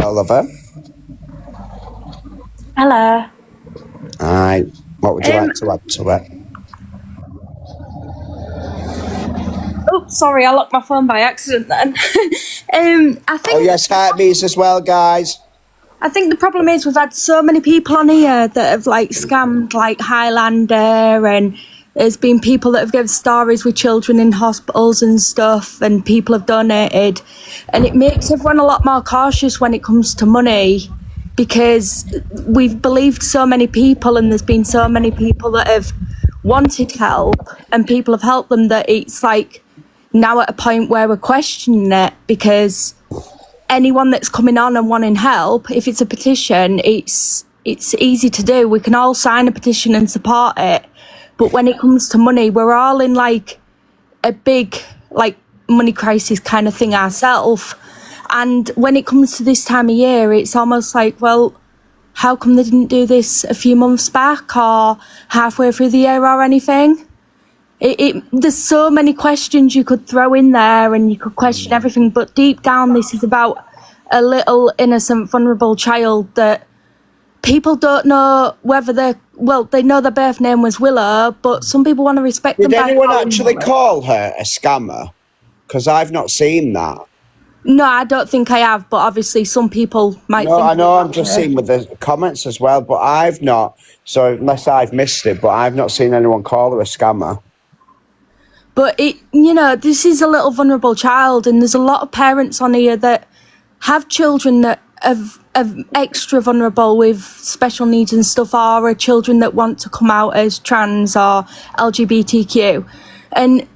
Oliver. Hello. Hi. What would you like to add to it? Oh, sorry, I locked my phone by accident then. I think. Oh yes, heartbeats as well, guys. I think the problem is we've had so many people on here that have like scammed like Highlander, and there's been people that have given stories with children in hospitals and stuff, and people have donated, and it makes everyone a lot more cautious when it comes to money, because we've believed so many people and there's been so many people that have wanted help and people have helped them, that it's like now at a point where we're questioning it, because anyone that's coming on and wanting help, if it's a petition, it's easy to do. We can all sign a petition and support it. But when it comes to money, we're all in like a big like money crisis kind of thing ourselves. And when it comes to this time of year, it's almost like, well, how come they didn't do this a few months back or halfway through the year or anything? There's so many questions you could throw in there and you could question everything, but deep down this is about a little innocent, vulnerable child that people don't know whether they know their birth name was Willow, but some people want to respect them. Did anyone actually call her a scammer? Because I've not seen that. No, I don't think I have, but obviously some people might think. I know, I'm just seeing with the comments as well, but I've not, so unless I've missed it, but I've not seen anyone call her a scammer. But this is a little vulnerable child, and there's a lot of parents on here that have children that are extra vulnerable with special needs and stuff, or are children that want to come out as trans or LGBTQ. And,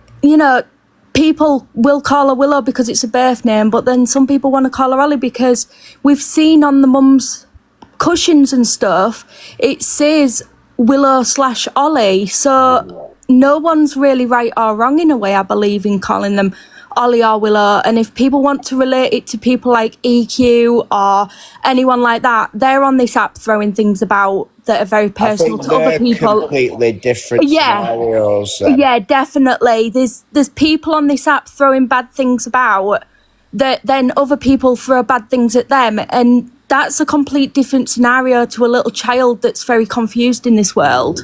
people will call her Willow because it's a birth name, but then some people want to call her Ollie because we've seen on the mum's cushions and stuff, it says Willow/Ollie. So no one's really right or wrong in a way, I believe, in calling them Ollie or Willow. And if people want to relate it to people like EQ or anyone like that, they're on this app throwing things about that are very personal to other people. Completely different scenarios. Yeah, definitely. There's people on this app throwing bad things about then other people throw bad things at them, and that's a complete different scenario to a little child that's very confused in this world.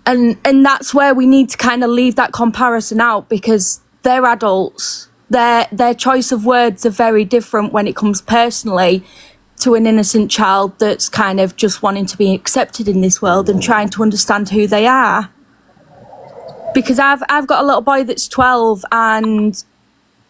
And that's where we need to kind of leave that comparison out, because they're adults. Their choice of words are very different when it comes personally to an innocent child that's kind of just wanting to be accepted in this world and trying to understand who they are. Because I've got a little boy that's 12, and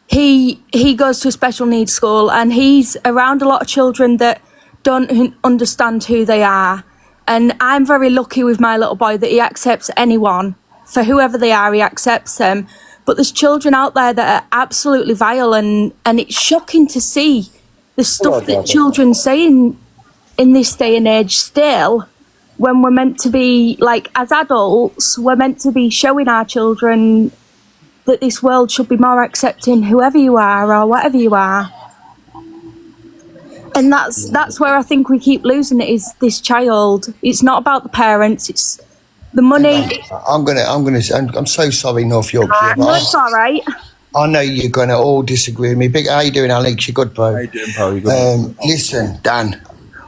he goes to a special needs school, and he's around a lot of children that don't understand who they are. And I'm very lucky with my little boy that he accepts anyone. For whoever they are, he accepts them. But there's children out there that are absolutely vile, and it's shocking to see the stuff that children say in this day and age still, when we're meant to be, like, as adults, we're meant to be showing our children that this world should be more accepting whoever you are or whatever you are. And that's where I think we keep losing it, is this child. It's not about the parents, it's the money. I'm so sorry, North Yorkshire. No, it's all right. I know you're going to all disagree with me. Big, how you doing, Alex? You good, bro? How you doing, bro? You good? Listen, Dan,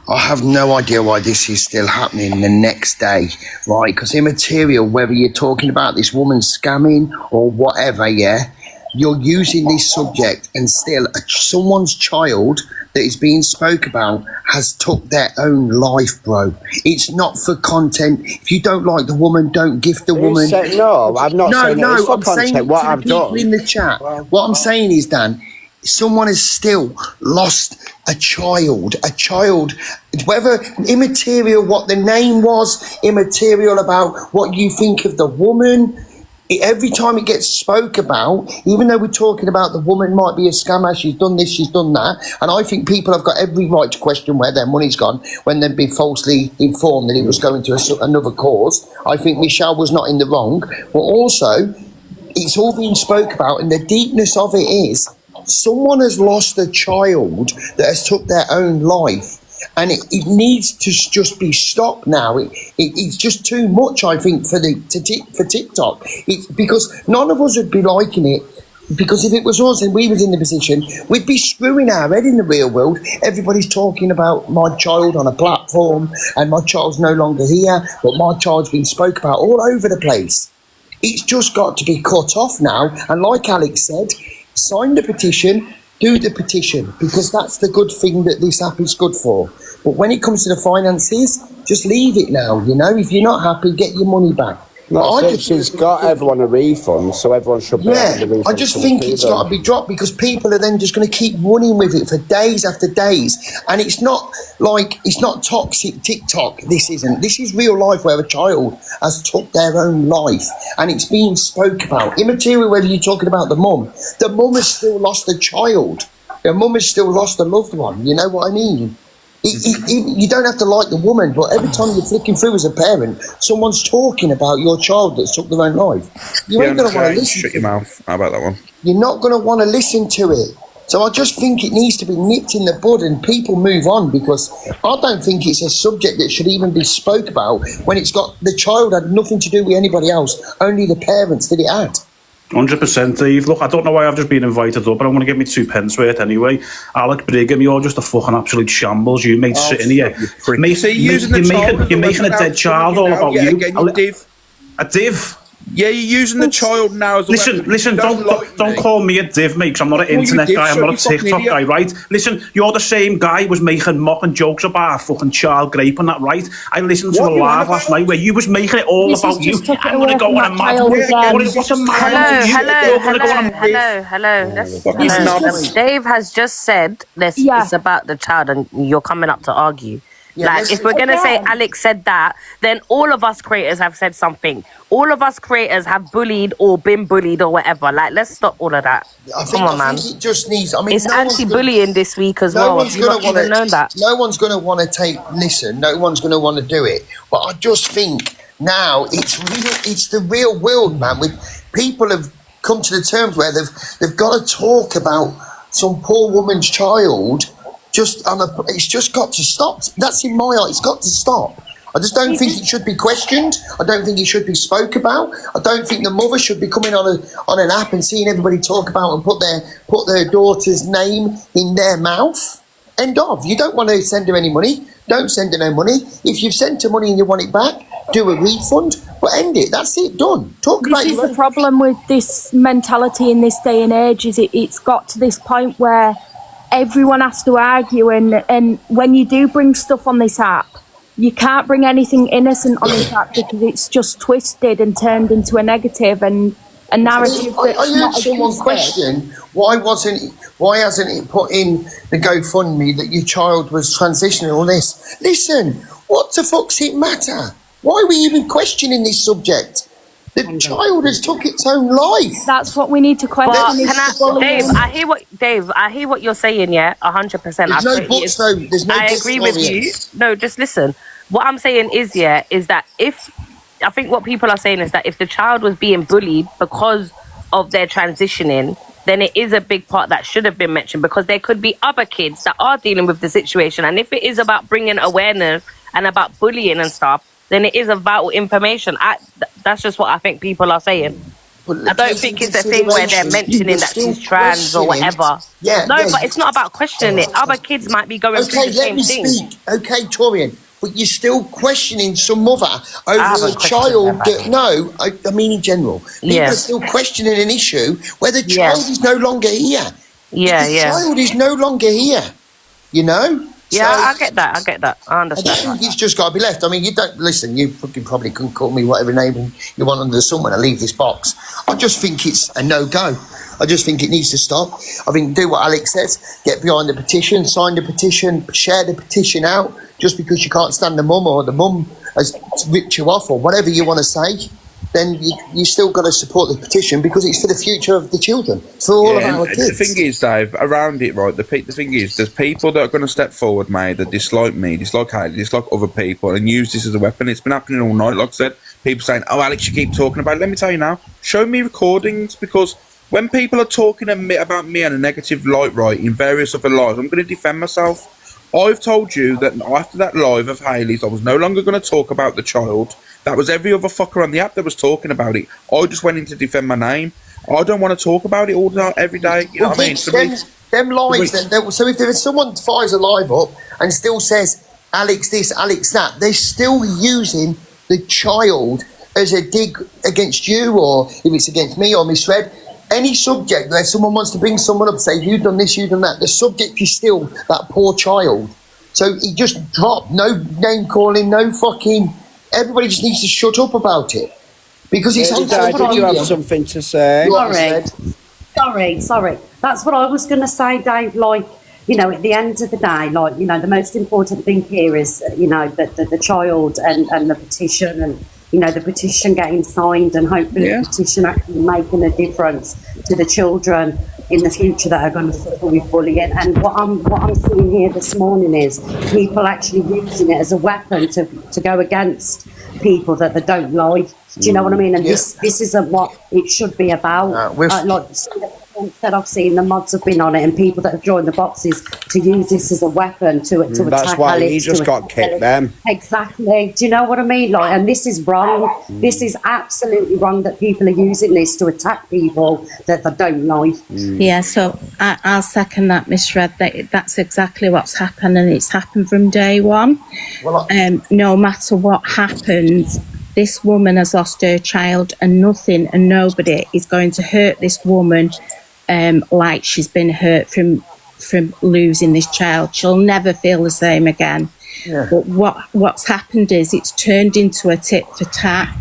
I have no idea why this is still happening the next day, right? Because immaterial, whether you're talking about this woman scamming or whatever, yeah, you're using this subject, and still someone's child that is being spoke about has took their own life, bro. It's not for content. If you don't like the woman, don't gift the woman. No, I'm not saying no, it's for I'm saying content. What to I've the people done. in the chat. What I'm saying is, Dan, someone has still lost a child, whether immaterial what the name was, immaterial about what you think of the woman. Every time it gets spoke about, even though we're talking about the woman might be a scammer, she's done this, she's done that, and I think people have got every right to question where their money's gone when they've been falsely informed that it was going to another cause. I think Michelle was not in the wrong, but also it's all being spoke about, and the deepness of it is someone has lost a child that has took their own life. And it needs to just be stopped now. It's just too much, I think, for TikTok. It's because none of us would be liking it. Because if it was us and we was in the position, we'd be screwing our head in the real world. Everybody's talking about my child on a platform, and my child's no longer here, but my child's been spoke about all over the place. It's just got to be cut off now. And like Alex said, sign the petition. Do the petition, because that's the good thing that this app is good for. But when it comes to the finances, just leave it now, you know. If you're not happy, get your money back. She's got everyone a refund, so everyone should be able to refund. I just think it's got to be dropped, because people are then just going to keep running with it for days after days. And it's not toxic TikTok. This isn't. This is real life where a child has took their own life, and it's being spoke about. Immaterial whether you're talking about the mum has still lost a child. The mum has still lost a loved one. You know what I mean? You don't have to like the woman, but every time you're flicking through as a parent, someone's talking about your child that's took their own life. You ain't going to want to listen. Shut your mouth. How about that one? You're not going to want to listen to it. So I just think it needs to be nipped in the bud and people move on, because I don't think it's a subject that should even be spoke about when it's got the child had nothing to do with anybody else, only the parents that it had. 100%, Dave. Look, I don't know why I've just been invited up, but I'm going to give me 2 pence worth anyway. Alec Brigham, you're just a fucking absolute shambles. You mate sitting here. You're making a dead child all about you. A div? Yeah, you're using the child now as a Listen, don't call me a div, mate, because I'm not an internet guy, I'm not a TikTok guy, right? Listen, you're the same guy who was making mocking jokes about fucking child grape and that, right? I listened to a live last night where you was making it all about you. I'm going to go on a mad Hello. Dave has just said this is about the child, and you're coming up to argue. Like, if we're going to say Alex said that, then all of us creators have said something. All of us creators have bullied or been bullied or whatever. Like, let's stop all of that. Come on, man. It just needs... it's anti-bullying this week as well. Have you not even known that? No one's going to want to listen. No one's going to want to do it. But I just think now it's the real world, man. People have come to the terms where they've got to talk about some poor woman's child. It's just got to stop. That's in my eye. It's got to stop. I just don't think it should be questioned. I don't think it should be spoke about. I don't think the mother should be coming on an app and seeing everybody talk about and put their daughter's name in their mouth. End of. You don't want to send her any money. Don't send her no money. If you've sent her money and you want it back, do a refund. But end it. That's it. Done. Talk about This is the problem with this mentality in this day and age. Is it's got to this point where everyone has to argue, and when you do bring stuff on this app, you can't bring anything innocent on this app because it's just twisted and turned into a negative and a narrative. I heard someone question why hasn't it put in the GoFundMe that your child was transitioning all this? Listen, what the fuck's it matter? Why are we even questioning this subject? The child has took its own life. That's what we need to question. Dave, I hear what you're saying, yeah, 100%. There's no buts though. There's no I agree with you. No, just listen. What I'm saying is that I think what people are saying is that if the child was being bullied because of their transitioning, then it is a big part that should have been mentioned, because there could be other kids that are dealing with the situation. And if it is about bringing awareness and about bullying and stuff, then it is a vital information. That's just what I think people are saying. I don't think it's a thing where they're mentioning that she's trans or whatever. But it's not about questioning it. Other kids might be going through the same thing. Speak. Okay, Torian, but you're still questioning some mother over a child that, no, I mean in general. People are still questioning an issue where the child is no longer here. The child is no longer here, you know? Yeah, I get that. I understand. I think it's just got to be left. I mean, you don't listen. You probably couldn't call me whatever name you want under the sun when I leave this box. I just think it's a no-go. I just think it needs to stop. I think do what Alex says. Get behind the petition, sign the petition, share the petition out. Just because you can't stand the mum or the mum has ripped you off or whatever you want to say, then you still got to support the petition because it's for the future of the children, for all of our kids. The thing is, Dave, around it, right, the thing is, there's people that are going to step forward, mate, that dislike me, dislike Hayley, dislike other people, and use this as a weapon. It's been happening all night, like I said. People saying, oh, Alex, you keep talking about it. Let me tell you now, show me recordings, because when people are talking about me in a negative light, right, in various other lives, I'm going to defend myself. I've told you that after that live of Hayley's, I was no longer going to talk about the child. That was every other fucker on the app that was talking about it. I just went in to defend my name. I don't want to talk about it all the time, every day. You know what I mean? Them lives, so if there's someone fires a live up and still says, Alex this, Alex that, they're still using the child as a dig against you, or if it's against me or misread. Any subject where someone wants to bring someone up, say, you've done this, you've done that, the subject is still that poor child. So he just dropped, no name calling, no fucking... Everybody just needs to shut up about it. Because it's... Did you have something to say? Sorry. That's what I was going to say, Dave. Like, you know, at the end of the day, like, you know, the most important thing here is, you know, the child and the petition and, you know, the petition getting signed and hopefully the petition actually making a difference to the children in the future that are going to suffer with bullying. And what I'm seeing here this morning is people actually using it as a weapon to go against people that they don't like. Do you know what I mean? And this isn't what it should be about. Like instead of seeing the mods have been on it and people that have joined the boxes to use this as a weapon to attack that's why Alex, he just got kicked them. Exactly. Do you know what I mean? Like, and this is wrong. This is absolutely wrong that people are using this to attack people that they don't like. Yeah, so I'll second that, Miss Red. That's exactly what's happened, and it's happened from day one. No matter what happens, this woman has lost her child, and nothing and nobody is going to hurt this woman like she's been hurt from losing this child. She'll never feel the same again. But what's happened is it's turned into a tit for tat.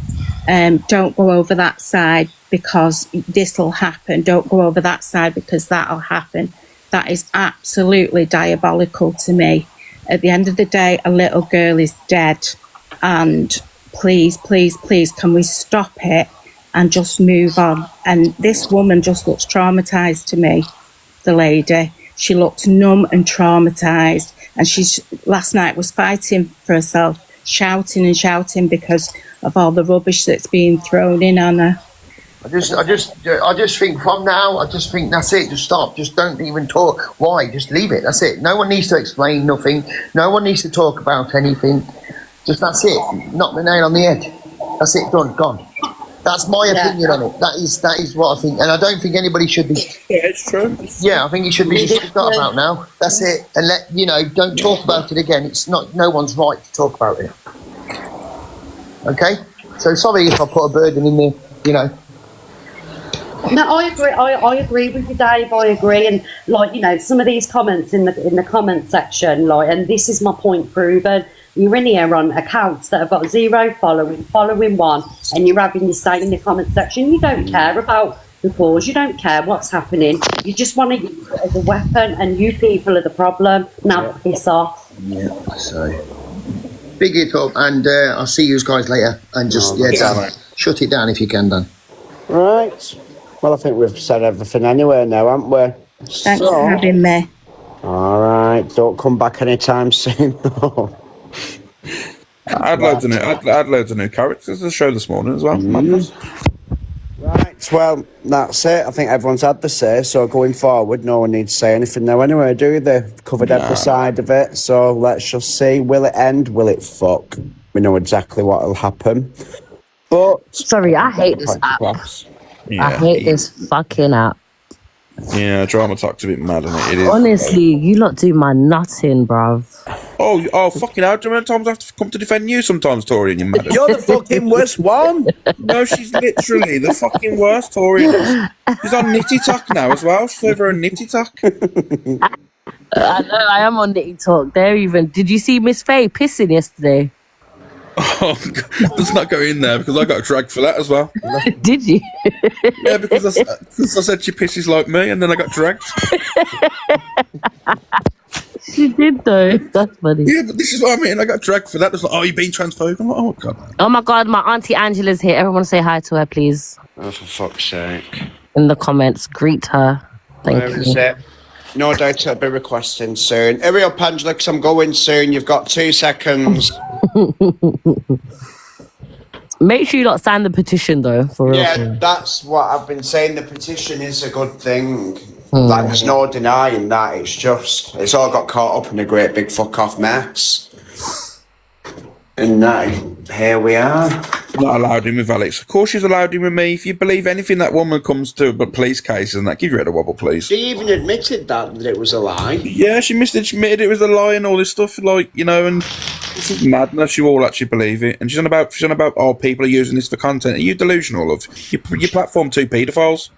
Don't go over that side because this will happen. Don't go over that side because that'll happen. That is absolutely diabolical to me. At the end of the day, a little girl is dead, and please, can we stop it and just move on? And this woman just looks traumatised to me, the lady. She looks numb and traumatised. And she's last night was fighting for herself, shouting because of all the rubbish that's being thrown in on her. I just think from now, I just think that's it. Just stop. Just don't even talk. Why? Just leave it. That's it. No one needs to explain nothing. No one needs to talk about anything. Just that's it. Knock the nail on the head. That's it. Done. Gone. That's my opinion on it. That is what I think, and I don't think anybody should be. Yeah, it's true. Yeah, I think it should be just forgot about now. That's it, and don't talk about it again. It's not. No one's right to talk about it. Okay. So sorry if I put a burden in there. No, I agree. I agree with you, Dave. I agree, and some of these comments in the comment section, and this is my point proven. You're in here on accounts that have got 0 following 1, and you're having your say in the comment section. You don't care about the cause. You don't care what's happening. You just want to use it as a weapon, and you people are the problem. Now piss off. Yeah. So big it up, and I'll see you guys later. And just Dan, shut it down if you can, Dan. Right. Well, I think we've said everything anyway now, haven't we? Thanks for having me. All right. Don't come back anytime soon. I'd loads of new characters to the show this morning as well. Right, well, that's it. I think everyone's had the say, so going forward, no one needs to say anything now anyway, do they? They've covered every side of it, so let's just see. Will it end? Will it fuck? We know exactly what will happen. But... Sorry, I hate this app. I hate this fucking app. Yeah, Drama Talk's a bit mad, isn't it? It is. Honestly, you lot do my nutting, bruv. Oh, fucking hell. Do you remember times I have to come to defend you sometimes, Tori, and you're mad? You're the fucking worst one. No, she's literally the fucking worst, Tori. She's on Nitty Talk now as well. She's over on Nitty Talk. I know, I am on Nitty Talk. Did you see Miss Faye pissing yesterday? Oh, let's not go in there because I got dragged for that as well. Did you? Yeah, because I said she pisses like me, and then I got dragged. She did though. That's funny. Yeah, but this is what I mean. I got dragged for that. It's like, oh, you're being transphobic. I'm like, oh god. Oh my god, my auntie Angela's here. Everyone say hi to her, please. Oh, for fuck's sake. In the comments, greet her. Thank Where you. is it? No doubt I'll be requesting soon. Hurry up, Angela, because I'm going soon. You've got 2 seconds. Make sure you not sign the petition, though. For real. Yeah, that's what I've been saying. The petition is a good thing. Like, there's no denying that. It's all got caught up in a great big fuck off mess. And now, here we are. Not allowed in with Alex. Of course she's allowed in with me. If you believe anything that woman comes to a police case and that, give your head a wobble, please. She even admitted that it was a lie. Yeah, she admitted it was a lie and all this stuff, and this is madness. You all actually believe it. And she's on about oh, people are using this for content. Are you delusional, love? You platform 2 paedophiles.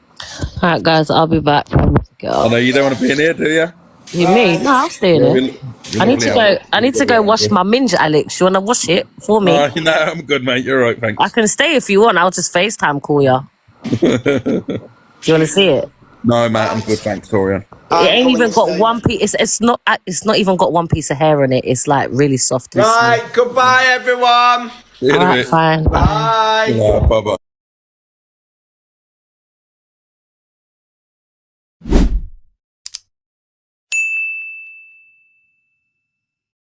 Alright, guys, I'll be back. I know you don't want to be in here, do you? You mean? No, I'll stay there. I need to go wash my minge, Alex. You want to wash it for me? No, I'm good, mate. You're right, thanks. I can stay if you want. I'll just FaceTime call ya. Do you want to see it? No, mate, I'm good, thanks, Torian. It ain't even got one piece. It's not even got one piece of hair on it. It's like really soft. Right, goodbye, everyone. Alright, fine. Bye. Yeah, bye-bye.